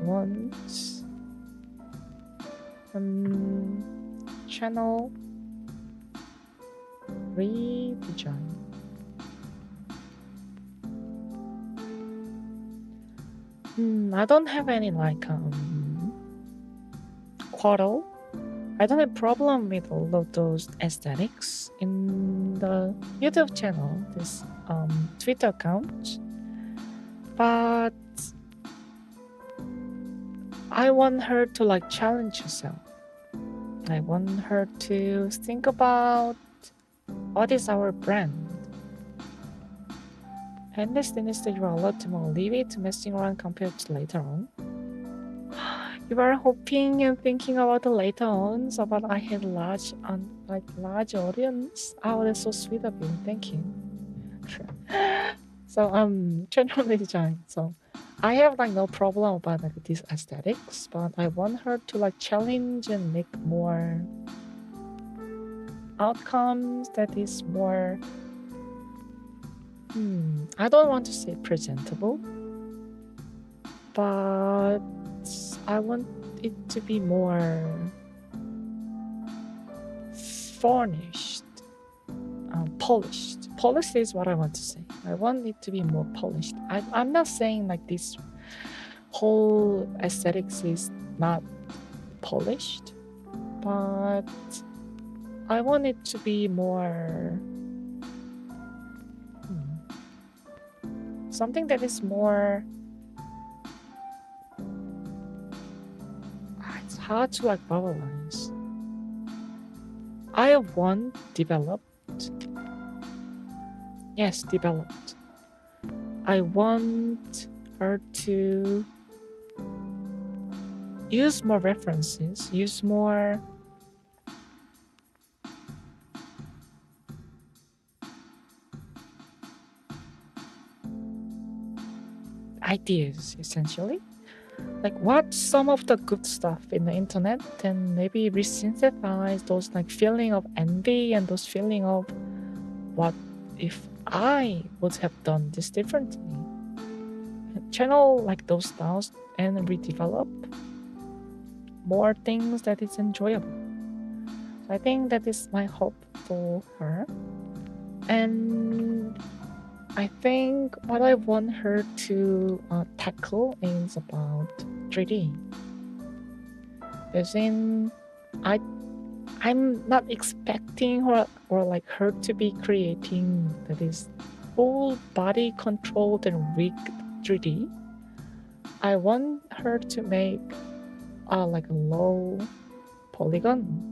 once channel redesign. I don't have any like quarrel. I don't have problem with all of those aesthetics in the YouTube channel, this Twitter account, but I want her to like challenge herself. I want her to think about what is our brand. And this thing is that you are a lot more alleviate to messing around compared to later on. You are hoping and thinking about the later on, so but I had large audience. Oh, that's so sweet of you. Thank you. So generally design. So I have like no problem about like these aesthetics, but I want her to like challenge and make more outcomes that is more, I don't want to say presentable, but I want it to be more furnished, polished. Polished is what I want to say. I want it to be more polished. I'm not saying like this whole aesthetics is not polished, but I want it to be more something that is more. It's hard to like verbalize. I want developed. Yes, developed. I want her to use more references, use more ideas, essentially. Like what's some of the good stuff in the internet, and maybe resynthesize those like feeling of envy and those feeling of what if I would have done this differently. Channel like those styles and redevelop more things that is enjoyable. So I think that is my hope for her. And I think what I want her to tackle is about 3D. As in, I'm not expecting her or like her to be creating that is full body controlled and rigged 3D. I want her to make like a low polygon.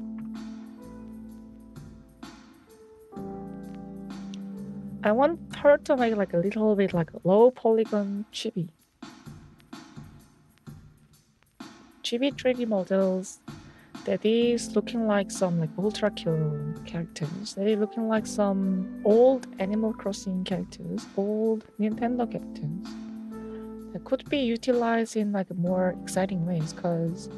I want her to make like a little bit like low polygon chibi. Chibi 3D models that is looking like some like ultra kill characters. That is looking like some old Animal Crossing characters, old Nintendo characters. That could be utilized in like more exciting ways, because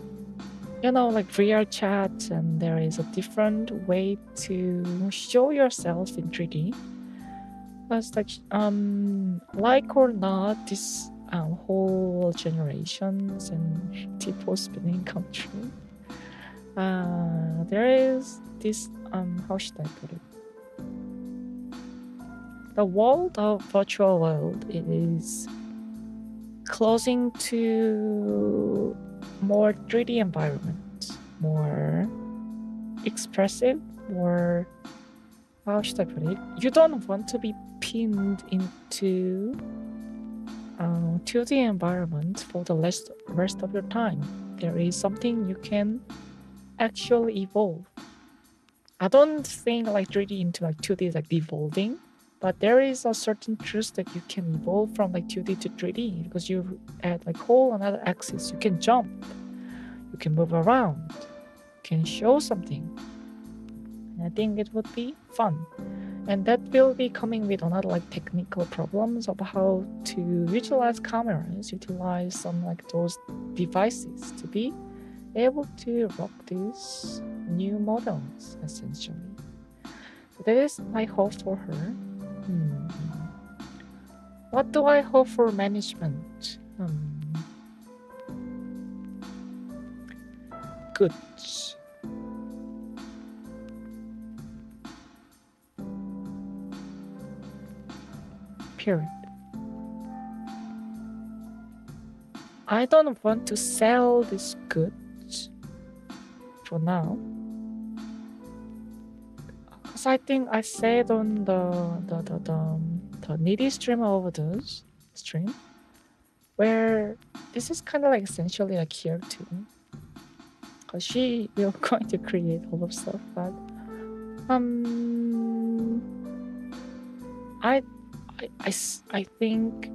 like VR chat, and there is a different way to show yourself in 3D. Because like or not, this whole generations and people spinning country, there is this how should I put it? The world of virtual world, it is closing to more 3D environment, more expressive, more, how should I put it? You don't want to be pinned into 2D environment for the rest of your time. There is something you can actually evolve. I don't think like 3D into like 2D is like devolving, but there is a certain truth that you can evolve from like 2D to 3D, because you add like whole another axis. You can jump, you can move around, you can show something. And I think it would be fun. And that will be coming with another like technical problems of how to utilize cameras, utilize some like those devices to be able to rock these new models, essentially. So that is my hope for her. What do I hope for management? Good. Period. I don't want to sell this goods for now, because I think I said on the needy stream overdose stream, where this is kind of like essentially like here too, because she will going to create all of stuff, but I think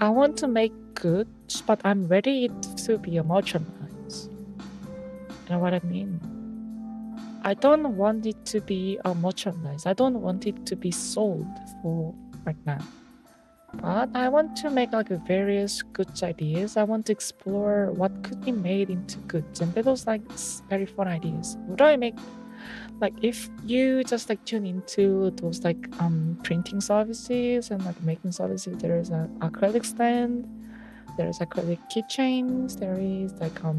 I want to make goods, but I'm ready to be a merchandise. You know what I mean? I don't want it to be a merchandise. I don't want it to be sold for right now. But I want to make like various goods ideas. I want to explore what could be made into goods, and that was like very fun ideas. Like if you just like tune into those like printing services and like making services, there is an acrylic stand, there is acrylic keychains, there is like a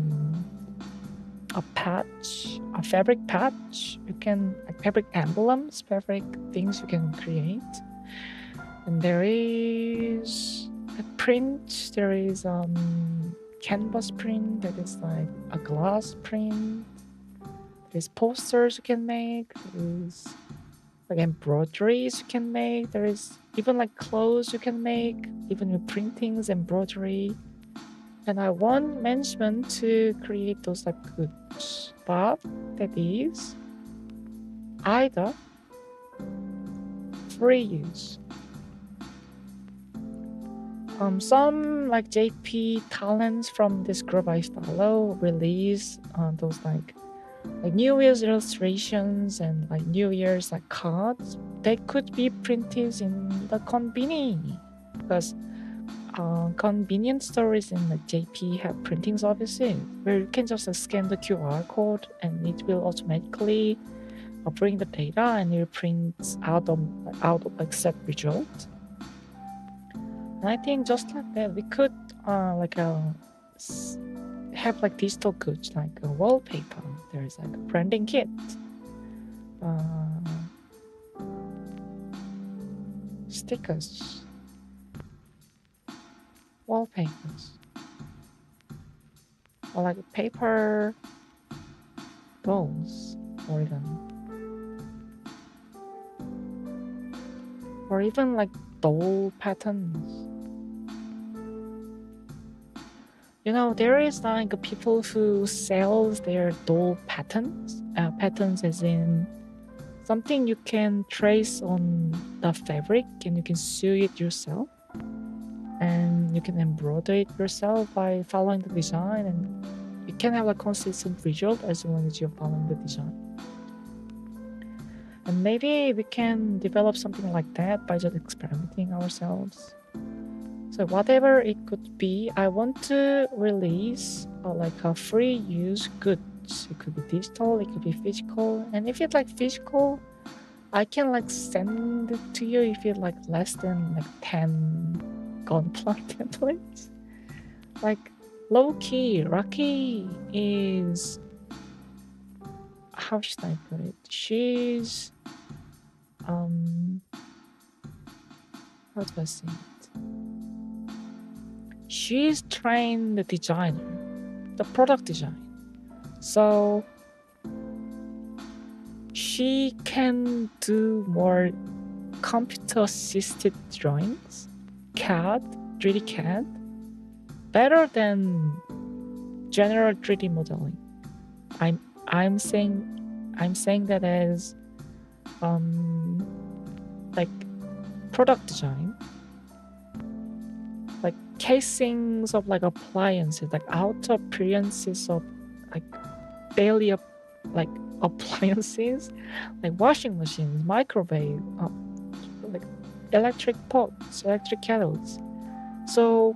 patch, a fabric patch. You can like fabric emblems, fabric things you can create. And there is a print, there is canvas print, that is like a glass print. There's posters you can make, there's like embroideries you can make, there is even like clothes you can make, even with printings, embroidery. And I want management to create those like goods, but that is either free use. Some like JP talents from this group I follow release those like New Year's illustrations and like New Year's like cards. They could be printed in the conveni, because convenience stores in like JP have printing services where you can just scan the QR code and it will automatically bring the data and it prints out of like set result. And I think just like that, we could like have like digital goods like a wallpaper. There's like a branding kit, stickers, wallpapers, or like paper dolls, or even like doll patterns. You know, there is like people who sells their doll patterns. Patterns as in something you can trace on the fabric and you can sew it yourself. And you can embroider it yourself by following the design, and you can have a consistent result as long as you're following the design. And maybe we can develop something like that by just experimenting ourselves. So whatever it could be, I want to release like a free use goods. It could be digital, it could be physical. And if it's like physical, I can like send it to you if it's like less than like 10 gunpla templates. Like low-key, Rocky is, how should I put it? She's how do I say it? She's trained designer, the product design. So she can do more computer-assisted drawings, CAD, 3D CAD, better than general 3D modeling. I'm saying that as like product design, like casings of like appliances, like outer appearances of like daily like appliances, like washing machines, microwave, like electric pots, electric kettles. So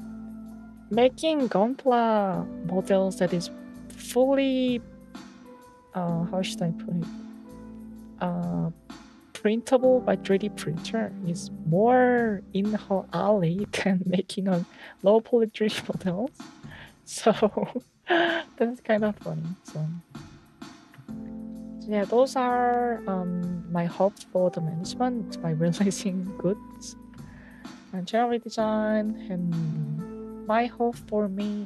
making gunpla models that is fully how should I put it, printable by 3D printer is more in her alley than making a low poly 3D models. So that's kind of funny. So yeah, those are my hopes for the management by releasing goods and general design. And my hope for me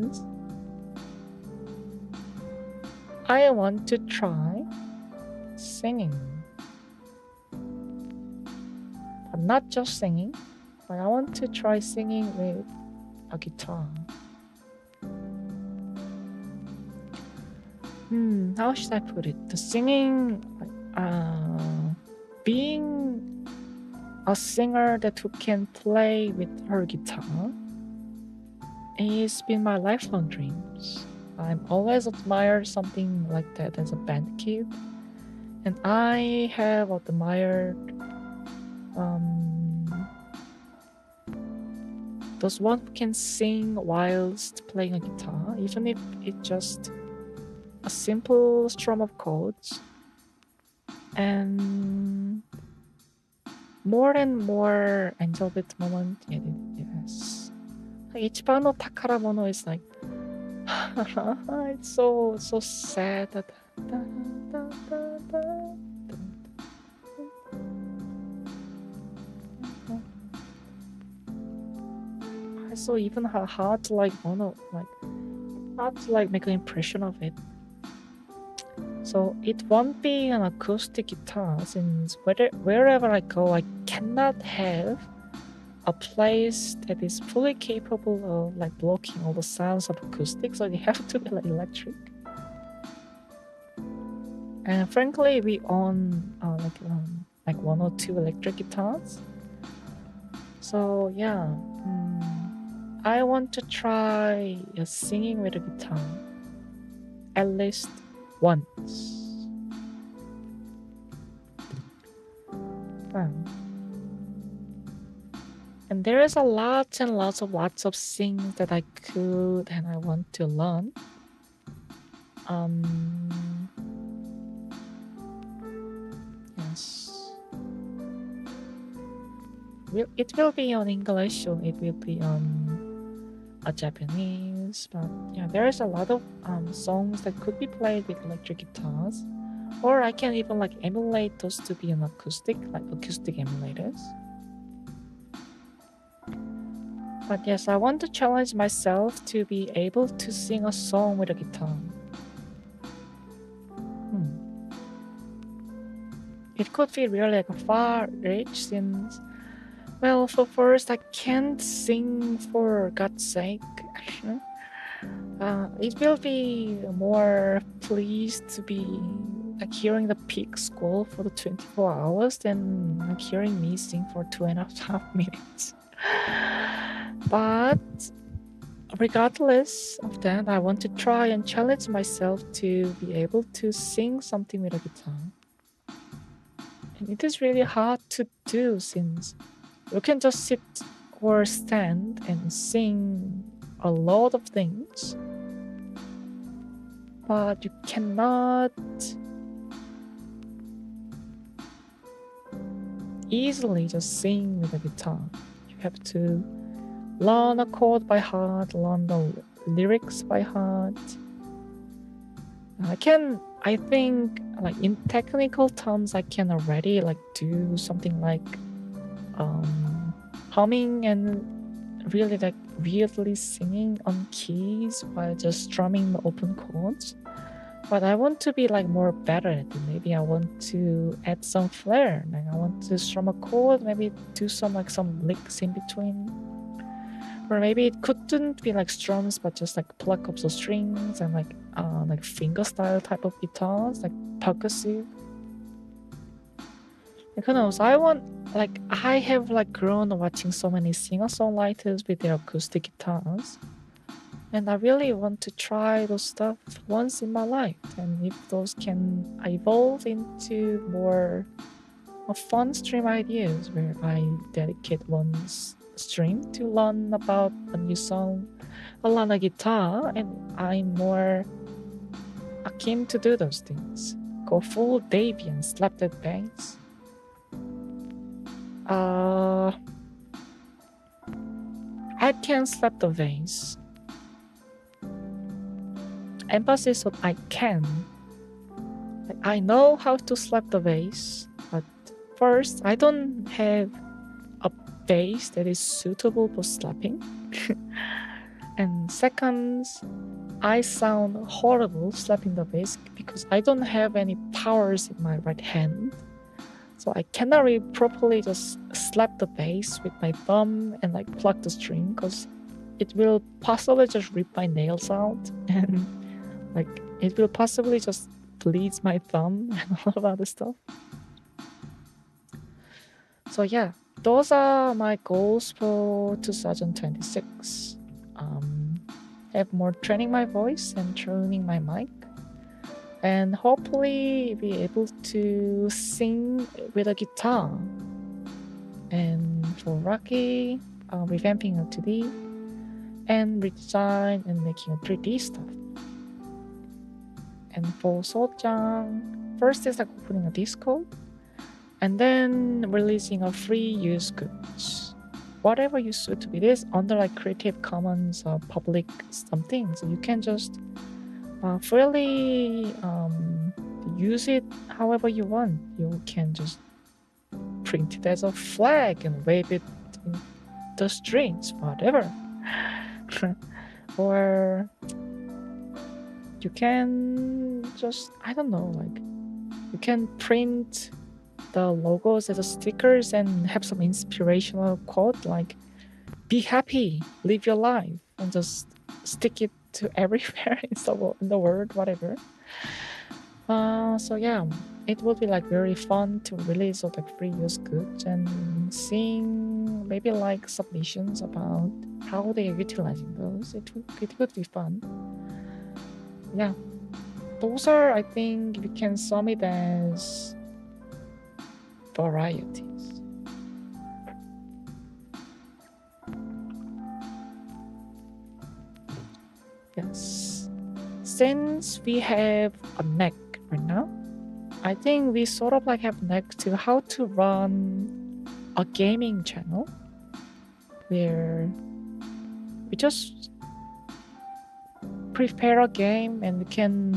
is I want to try singing. But not just singing, but I want to try singing with a guitar. How should I put it? The singing, being a singer that who can play with her guitar, it's been my lifelong dreams. I'm always admired something like that as a band kid, and I have admired those one who can sing whilst playing a guitar, even if it's just a simple strum of chords. And more and more angel beat moment edit, yes. Ichiban no Takaramono is like it's so sad. So even hard to like hard to like make an impression of it. So it won't be an acoustic guitar since wherever I go, I cannot have a place that is fully capable of like blocking all the sounds of acoustic, so they have to be like electric. And frankly, we own like one or two electric guitars. So yeah, I want to try singing with a guitar at least once. And there is a lots of things that I could and I want to learn. Yes. It will be on English or it will be on Japanese, but yeah, there is a lot of songs that could be played with electric guitars, or I can even like emulate those to be an acoustic, like acoustic emulators. But yes, I want to challenge myself to be able to sing a song with a guitar. It could be really like a far reach since, well, for first, I can't sing for God's sake. It will be more pleased to be like hearing the pig squall for the 24 hours than like hearing me sing for 2.5 minutes. But regardless of that, I want to try and challenge myself to be able to sing something with a guitar. And it is really hard to do since you can just sit or stand and sing a lot of things, but you cannot easily just sing with a guitar. You have to learn a chord by heart, learn the lyrics by heart. I think like in technical terms, I can already like do something like humming and really like weirdly singing on keys while just strumming the open chords. But I want to be like more better at it. Maybe I want to add some flair. Like I want to strum a chord, maybe do some licks in between. Or maybe it couldn't be like strums, but just like pluck up the strings and like finger style type of guitars, like percussive. Like who knows? I have like grown watching so many singer-songwriters with their acoustic guitars. And I really want to try those stuff once in my life. And if those can evolve into more fun stream ideas where I dedicate one stream to learn about a new song, I learn a guitar, and I'm more akin to do those things. Go full Davey and slap that bass. I can slap the bass. Emphasis on I can. Like, I know how to slap the bass, but first, I don't have a bass that is suitable for slapping. And second, I sound horrible slapping the bass because I don't have any powers in my right hand. So I cannot really properly just slap the bass with my thumb and like pluck the string because it will possibly just rip my nails out and like it will possibly just bleed my thumb and a lot of other stuff. So yeah, those are my goals for 2026. Have more training my voice and tuning my mic, and hopefully be able to sing with a guitar. And for Rocky, revamping a 2D and redesign and making a 3D stuff. And for Sojang, First is like opening a Discord, and then releasing a free use goods. Whatever you suit with this under like Creative Commons public something, so you can just freely use it however you want. You can just print it as a flag and wave it in the streets, whatever. Or you can just, I don't know, like you can print the logos as a stickers and have some inspirational quote like "Be happy, live your life," and just stick it to everywhere in the world, whatever. So yeah, it would be like very fun to release all like free use goods and seeing maybe like submissions about how they are utilizing those. It would be fun. Yeah, those are, I think we can sum it as varieties. Yes, since we have a neck right now, I think we sort of like have next to how to run a gaming channel where we just prepare a game and we can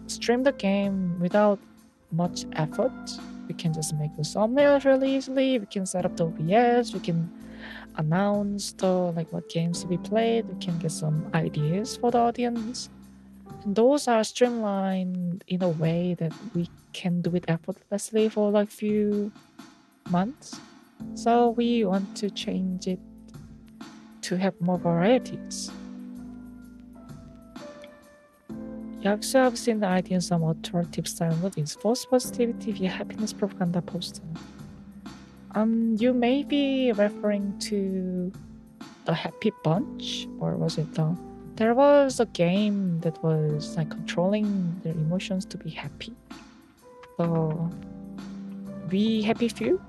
stream the game without much effort. We can just make the thumbnails really easily. We can set up the OBS. We can announce the like what games to be played. We can get some ideas for the audience. And those are streamlined in a way that we can do it effortlessly for like few months. So we want to change it to have more varieties. You also have seen the idea in some authoritative style movies. False positivity via happiness propaganda poster. You may be referring to the Happy Bunch, or was it the? There was a game that was like controlling their emotions to be happy. The We Happy Few?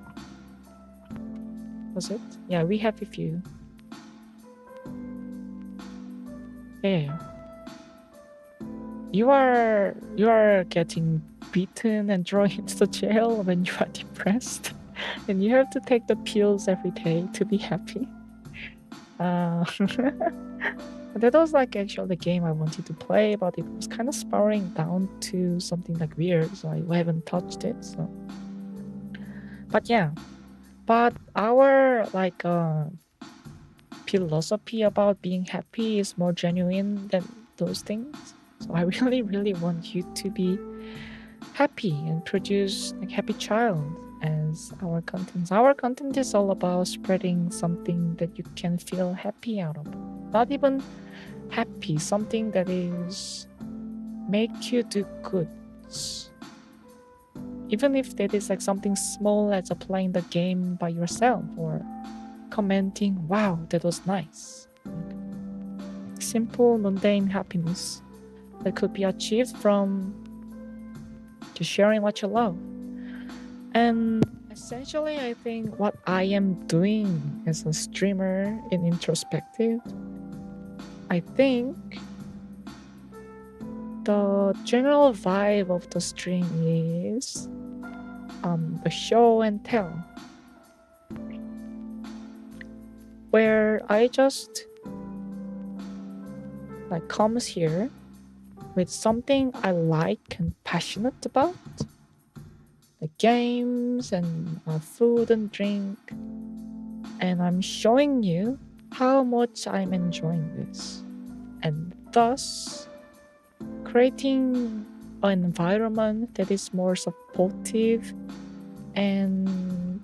Was it? Yeah, We Happy Few. Yeah. You are getting beaten and thrown into the jail when you are depressed, and you have to take the pills every day to be happy. That was like actually the game I wanted to play, but it was kind of spiraling down to something like weird, so I haven't touched it. So, but yeah, but our like philosophy about being happy is more genuine than those things. So I really want you to be happy and produce like happy child as our content. Our content is all about spreading something that you can feel happy out of. Not even happy, something that is make you do good. Even if that is like something small as playing the game by yourself or commenting, wow, that was nice. Simple, mundane happiness that could be achieved from just sharing what you love. And essentially, I think what I am doing as a streamer in introspective, I think the general vibe of the stream is the show and tell, where I just like comes here with something I like and passionate about, the games and food and drink, and I'm showing you how much I'm enjoying this, and thus creating an environment that is more supportive and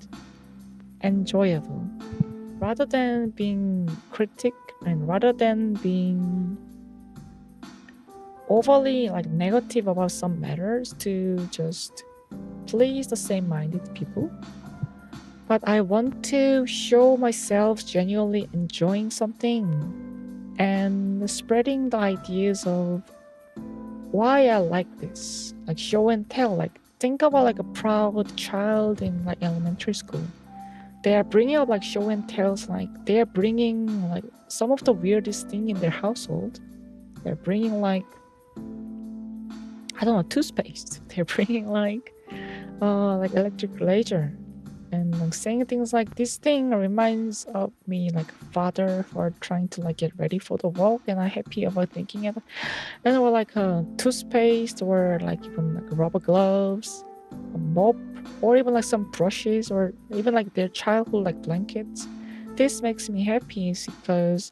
enjoyable, rather than being critic and rather than being overly like negative about some matters to just please the same-minded people. But I want to show myself genuinely enjoying something and spreading the ideas of why I like this, like show and tell. Like think about like a proud child in like elementary school. They are bringing up like show and tells, like they are bringing like some of the weirdest thing in their household. They're bringing like I don't know, toothpaste. They're bringing like electric laser, and like saying things like this thing reminds of me like father who are trying to like get ready for the walk, and I'm happy about thinking it. And or like toothpaste, or like even like rubber gloves, a mop, or even like some brushes, or even like their childhood like blankets. This makes me happy because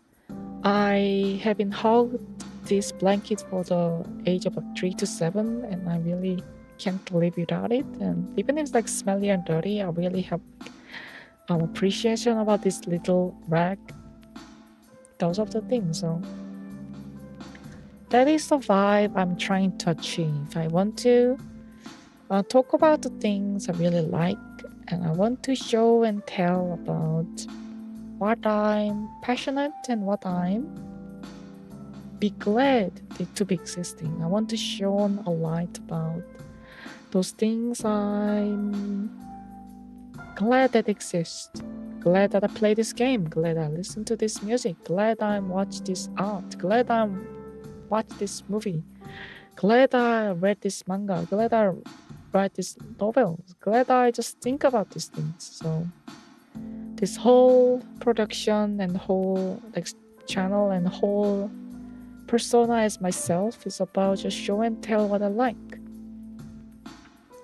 I have been hugged this blanket for the age of like 3 to 7, and I really can't live without it. And even if it's like smelly and dirty, I really have appreciation about this little rag. Those are the things. So that is the vibe I'm trying to achieve. I want to talk about the things I really like, and I want to show and tell about what I'm passionate and what I'm be glad to be existing. I want to shine a light about those things I'm glad that exist. Glad that I play this game. Glad I listen to this music. Glad I watch this art. Glad I watch this movie. Glad I read this manga. Glad I write these novels. Glad I just think about these things. So this whole production and whole like channel and whole persona as myself is about just show and tell what I like.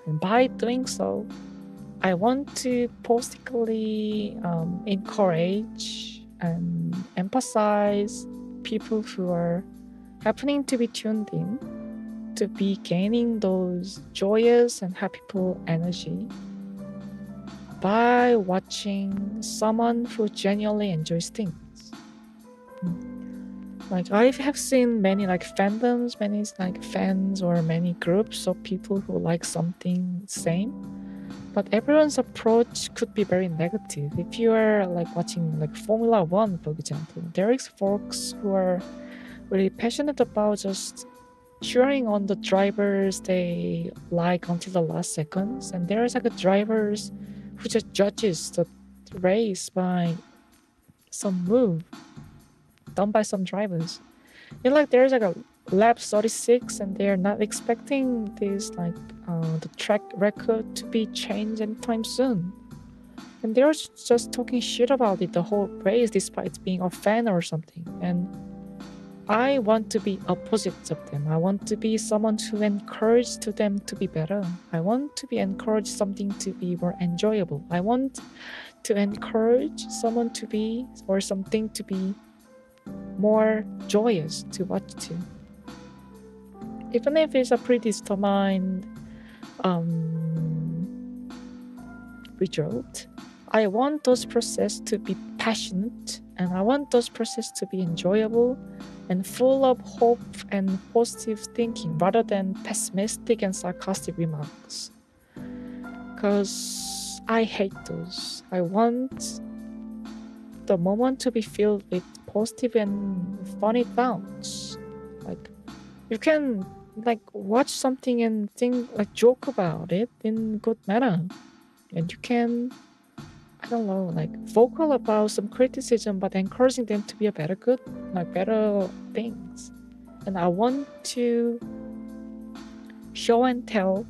And by doing so, I want to positively encourage and emphasize people who are happening to be tuned in to be gaining those joyous and happy energy by watching someone who genuinely enjoys things. Like I have seen many like fandoms, many like fans or many groups of people who like something same, but everyone's approach could be very negative. If you are like watching like Formula One, for example, there is folks who are really passionate about just cheering on the drivers they like until the last seconds, and there is like a drivers who just judges the race by some move done by some drivers. And like there's like a lap 36 and they're not expecting this like the track record to be changed anytime soon. And they're just talking shit about it the whole race despite being a fan or something. And I want to be opposite of them. I want to be someone who encourages to them to be better. I want to be encouraged something to be more enjoyable. I want to encourage someone to be or something to be more joyous to watch to. Even if it's a predetermined result, I want those process to be passionate, and I want those process to be enjoyable and full of hope and positive thinking rather than pessimistic and sarcastic remarks. Because I hate those. I want the moment to be filled with positive and funny thoughts. Like you can like watch something and think like joke about it in good manner, and you can I don't know like vocal about some criticism but encouraging them to be a better good like better things. And I want to show and tell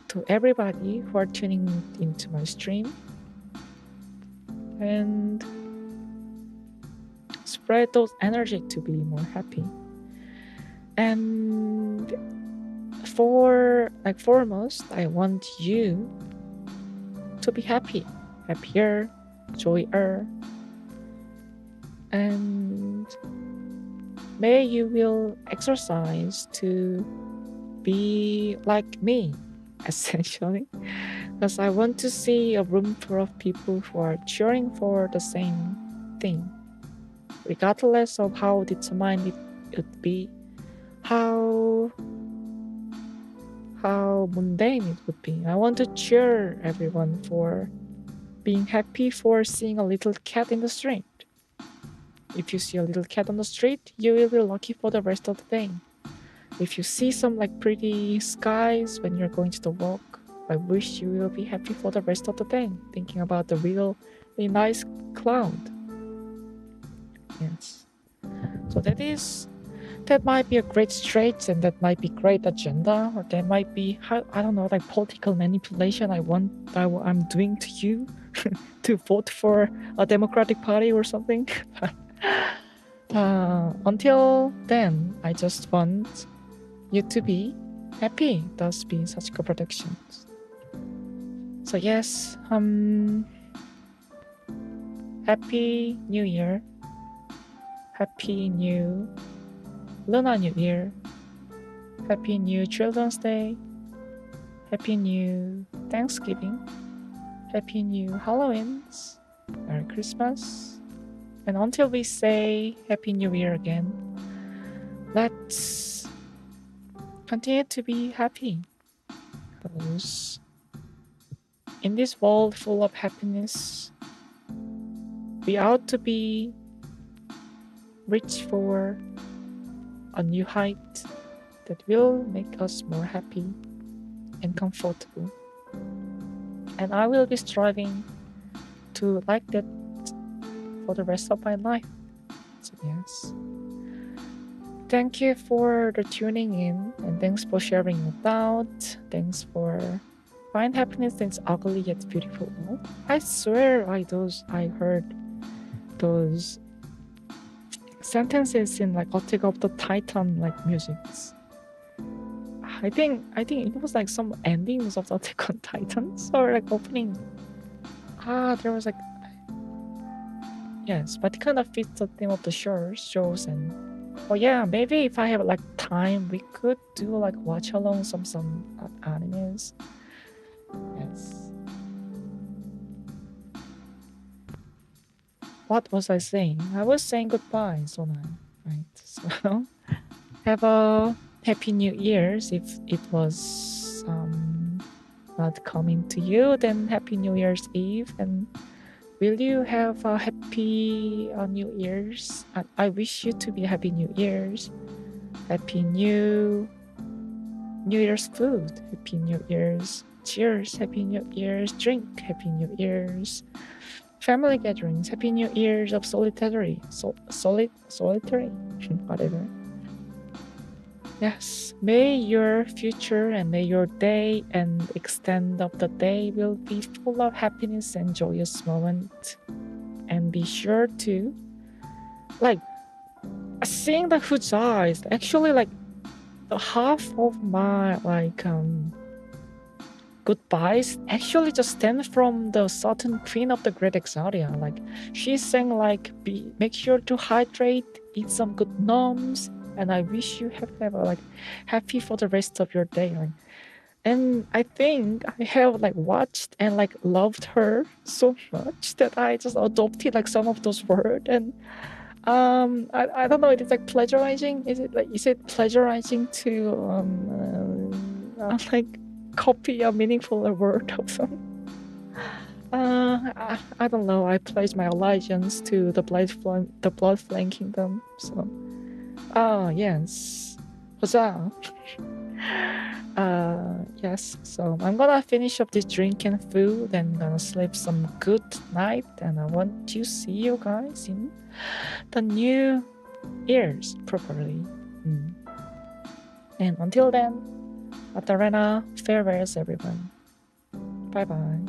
to everybody who are tuning into my stream and spread those energy to be more happy. And for like foremost, I want you to be happy, happier, joyer, and may you will exercise to be like me, essentially, because I want to see a room full of people who are cheering for the same thing, regardless of how determined it would be, how mundane it would be. I want to cheer everyone for being happy for seeing a little cat in the street. If you see a little cat on the street, you will be lucky for the rest of the day. If you see some like pretty skies when you're going to the walk, I wish you will be happy for the rest of the day, thinking about the really nice cloud. Yes. So that is that might be a great stretch and that might be great agenda, or that might be, I don't know, like political manipulation I'm doing to you to vote for a Democratic Party or something. Until then, I just want you to be happy. Thus be Sachiko Productions. So yes, Happy New Year. Happy New Lunar New Year. Happy New Children's Day. Happy New Thanksgiving. Happy New Halloweens. Merry Christmas. And until we say Happy New Year again, let's continue to be happy. Because in this world full of happiness, we ought to be reach for a new height that will make us more happy and comfortable. And I will be striving to like that for the rest of my life. So yes. Thank you for the tuning in, and thanks for sharing your thoughts. Thanks for find happiness in its ugly yet beautiful world. I swear I heard those sentences in like Attack of the Titan like musics. I think it was like some endings of the Attack on Titans or like opening. There was like, yes, but it kind of fits the theme of the shows and oh yeah, maybe if I have like time, we could do like watch along some animes. Yes. What was I saying? I was saying goodbye, Sonai. Right. So have a happy New Year's. If it was not coming to you, then happy New Year's Eve. And will you have a happy New Year's? I wish you to be happy New Year's. Happy New Year's food. Happy New Year's cheers. Happy New Year's drink. Happy New Year's family gatherings. Happy New Year's of solitary. Solitary. Whatever. Yes. May your future and may your day and extent of the day will be full of happiness and joyous moment. And be sure to like seeing the Huja is actually like the half of my like goodbyes actually just stem from the certain queen of the Great Exodia. Like she's saying like make sure to hydrate, eat some good noms, and I wish you have like happy for the rest of your day. Like, and I think I have like watched and like loved her so much that I just adopted like some of those words. And I don't know, it is like plagiarizing. Is it plagiarizing to like copy a meaningful word of some? I don't know. I pledge my allegiance to the blood flame kingdom. So, yes, huzzah! Yes. So I'm gonna finish up this drink and food and gonna sleep some good night. And I want to see you guys in the new years properly. And until then, Rena, farewells everyone. Bye bye.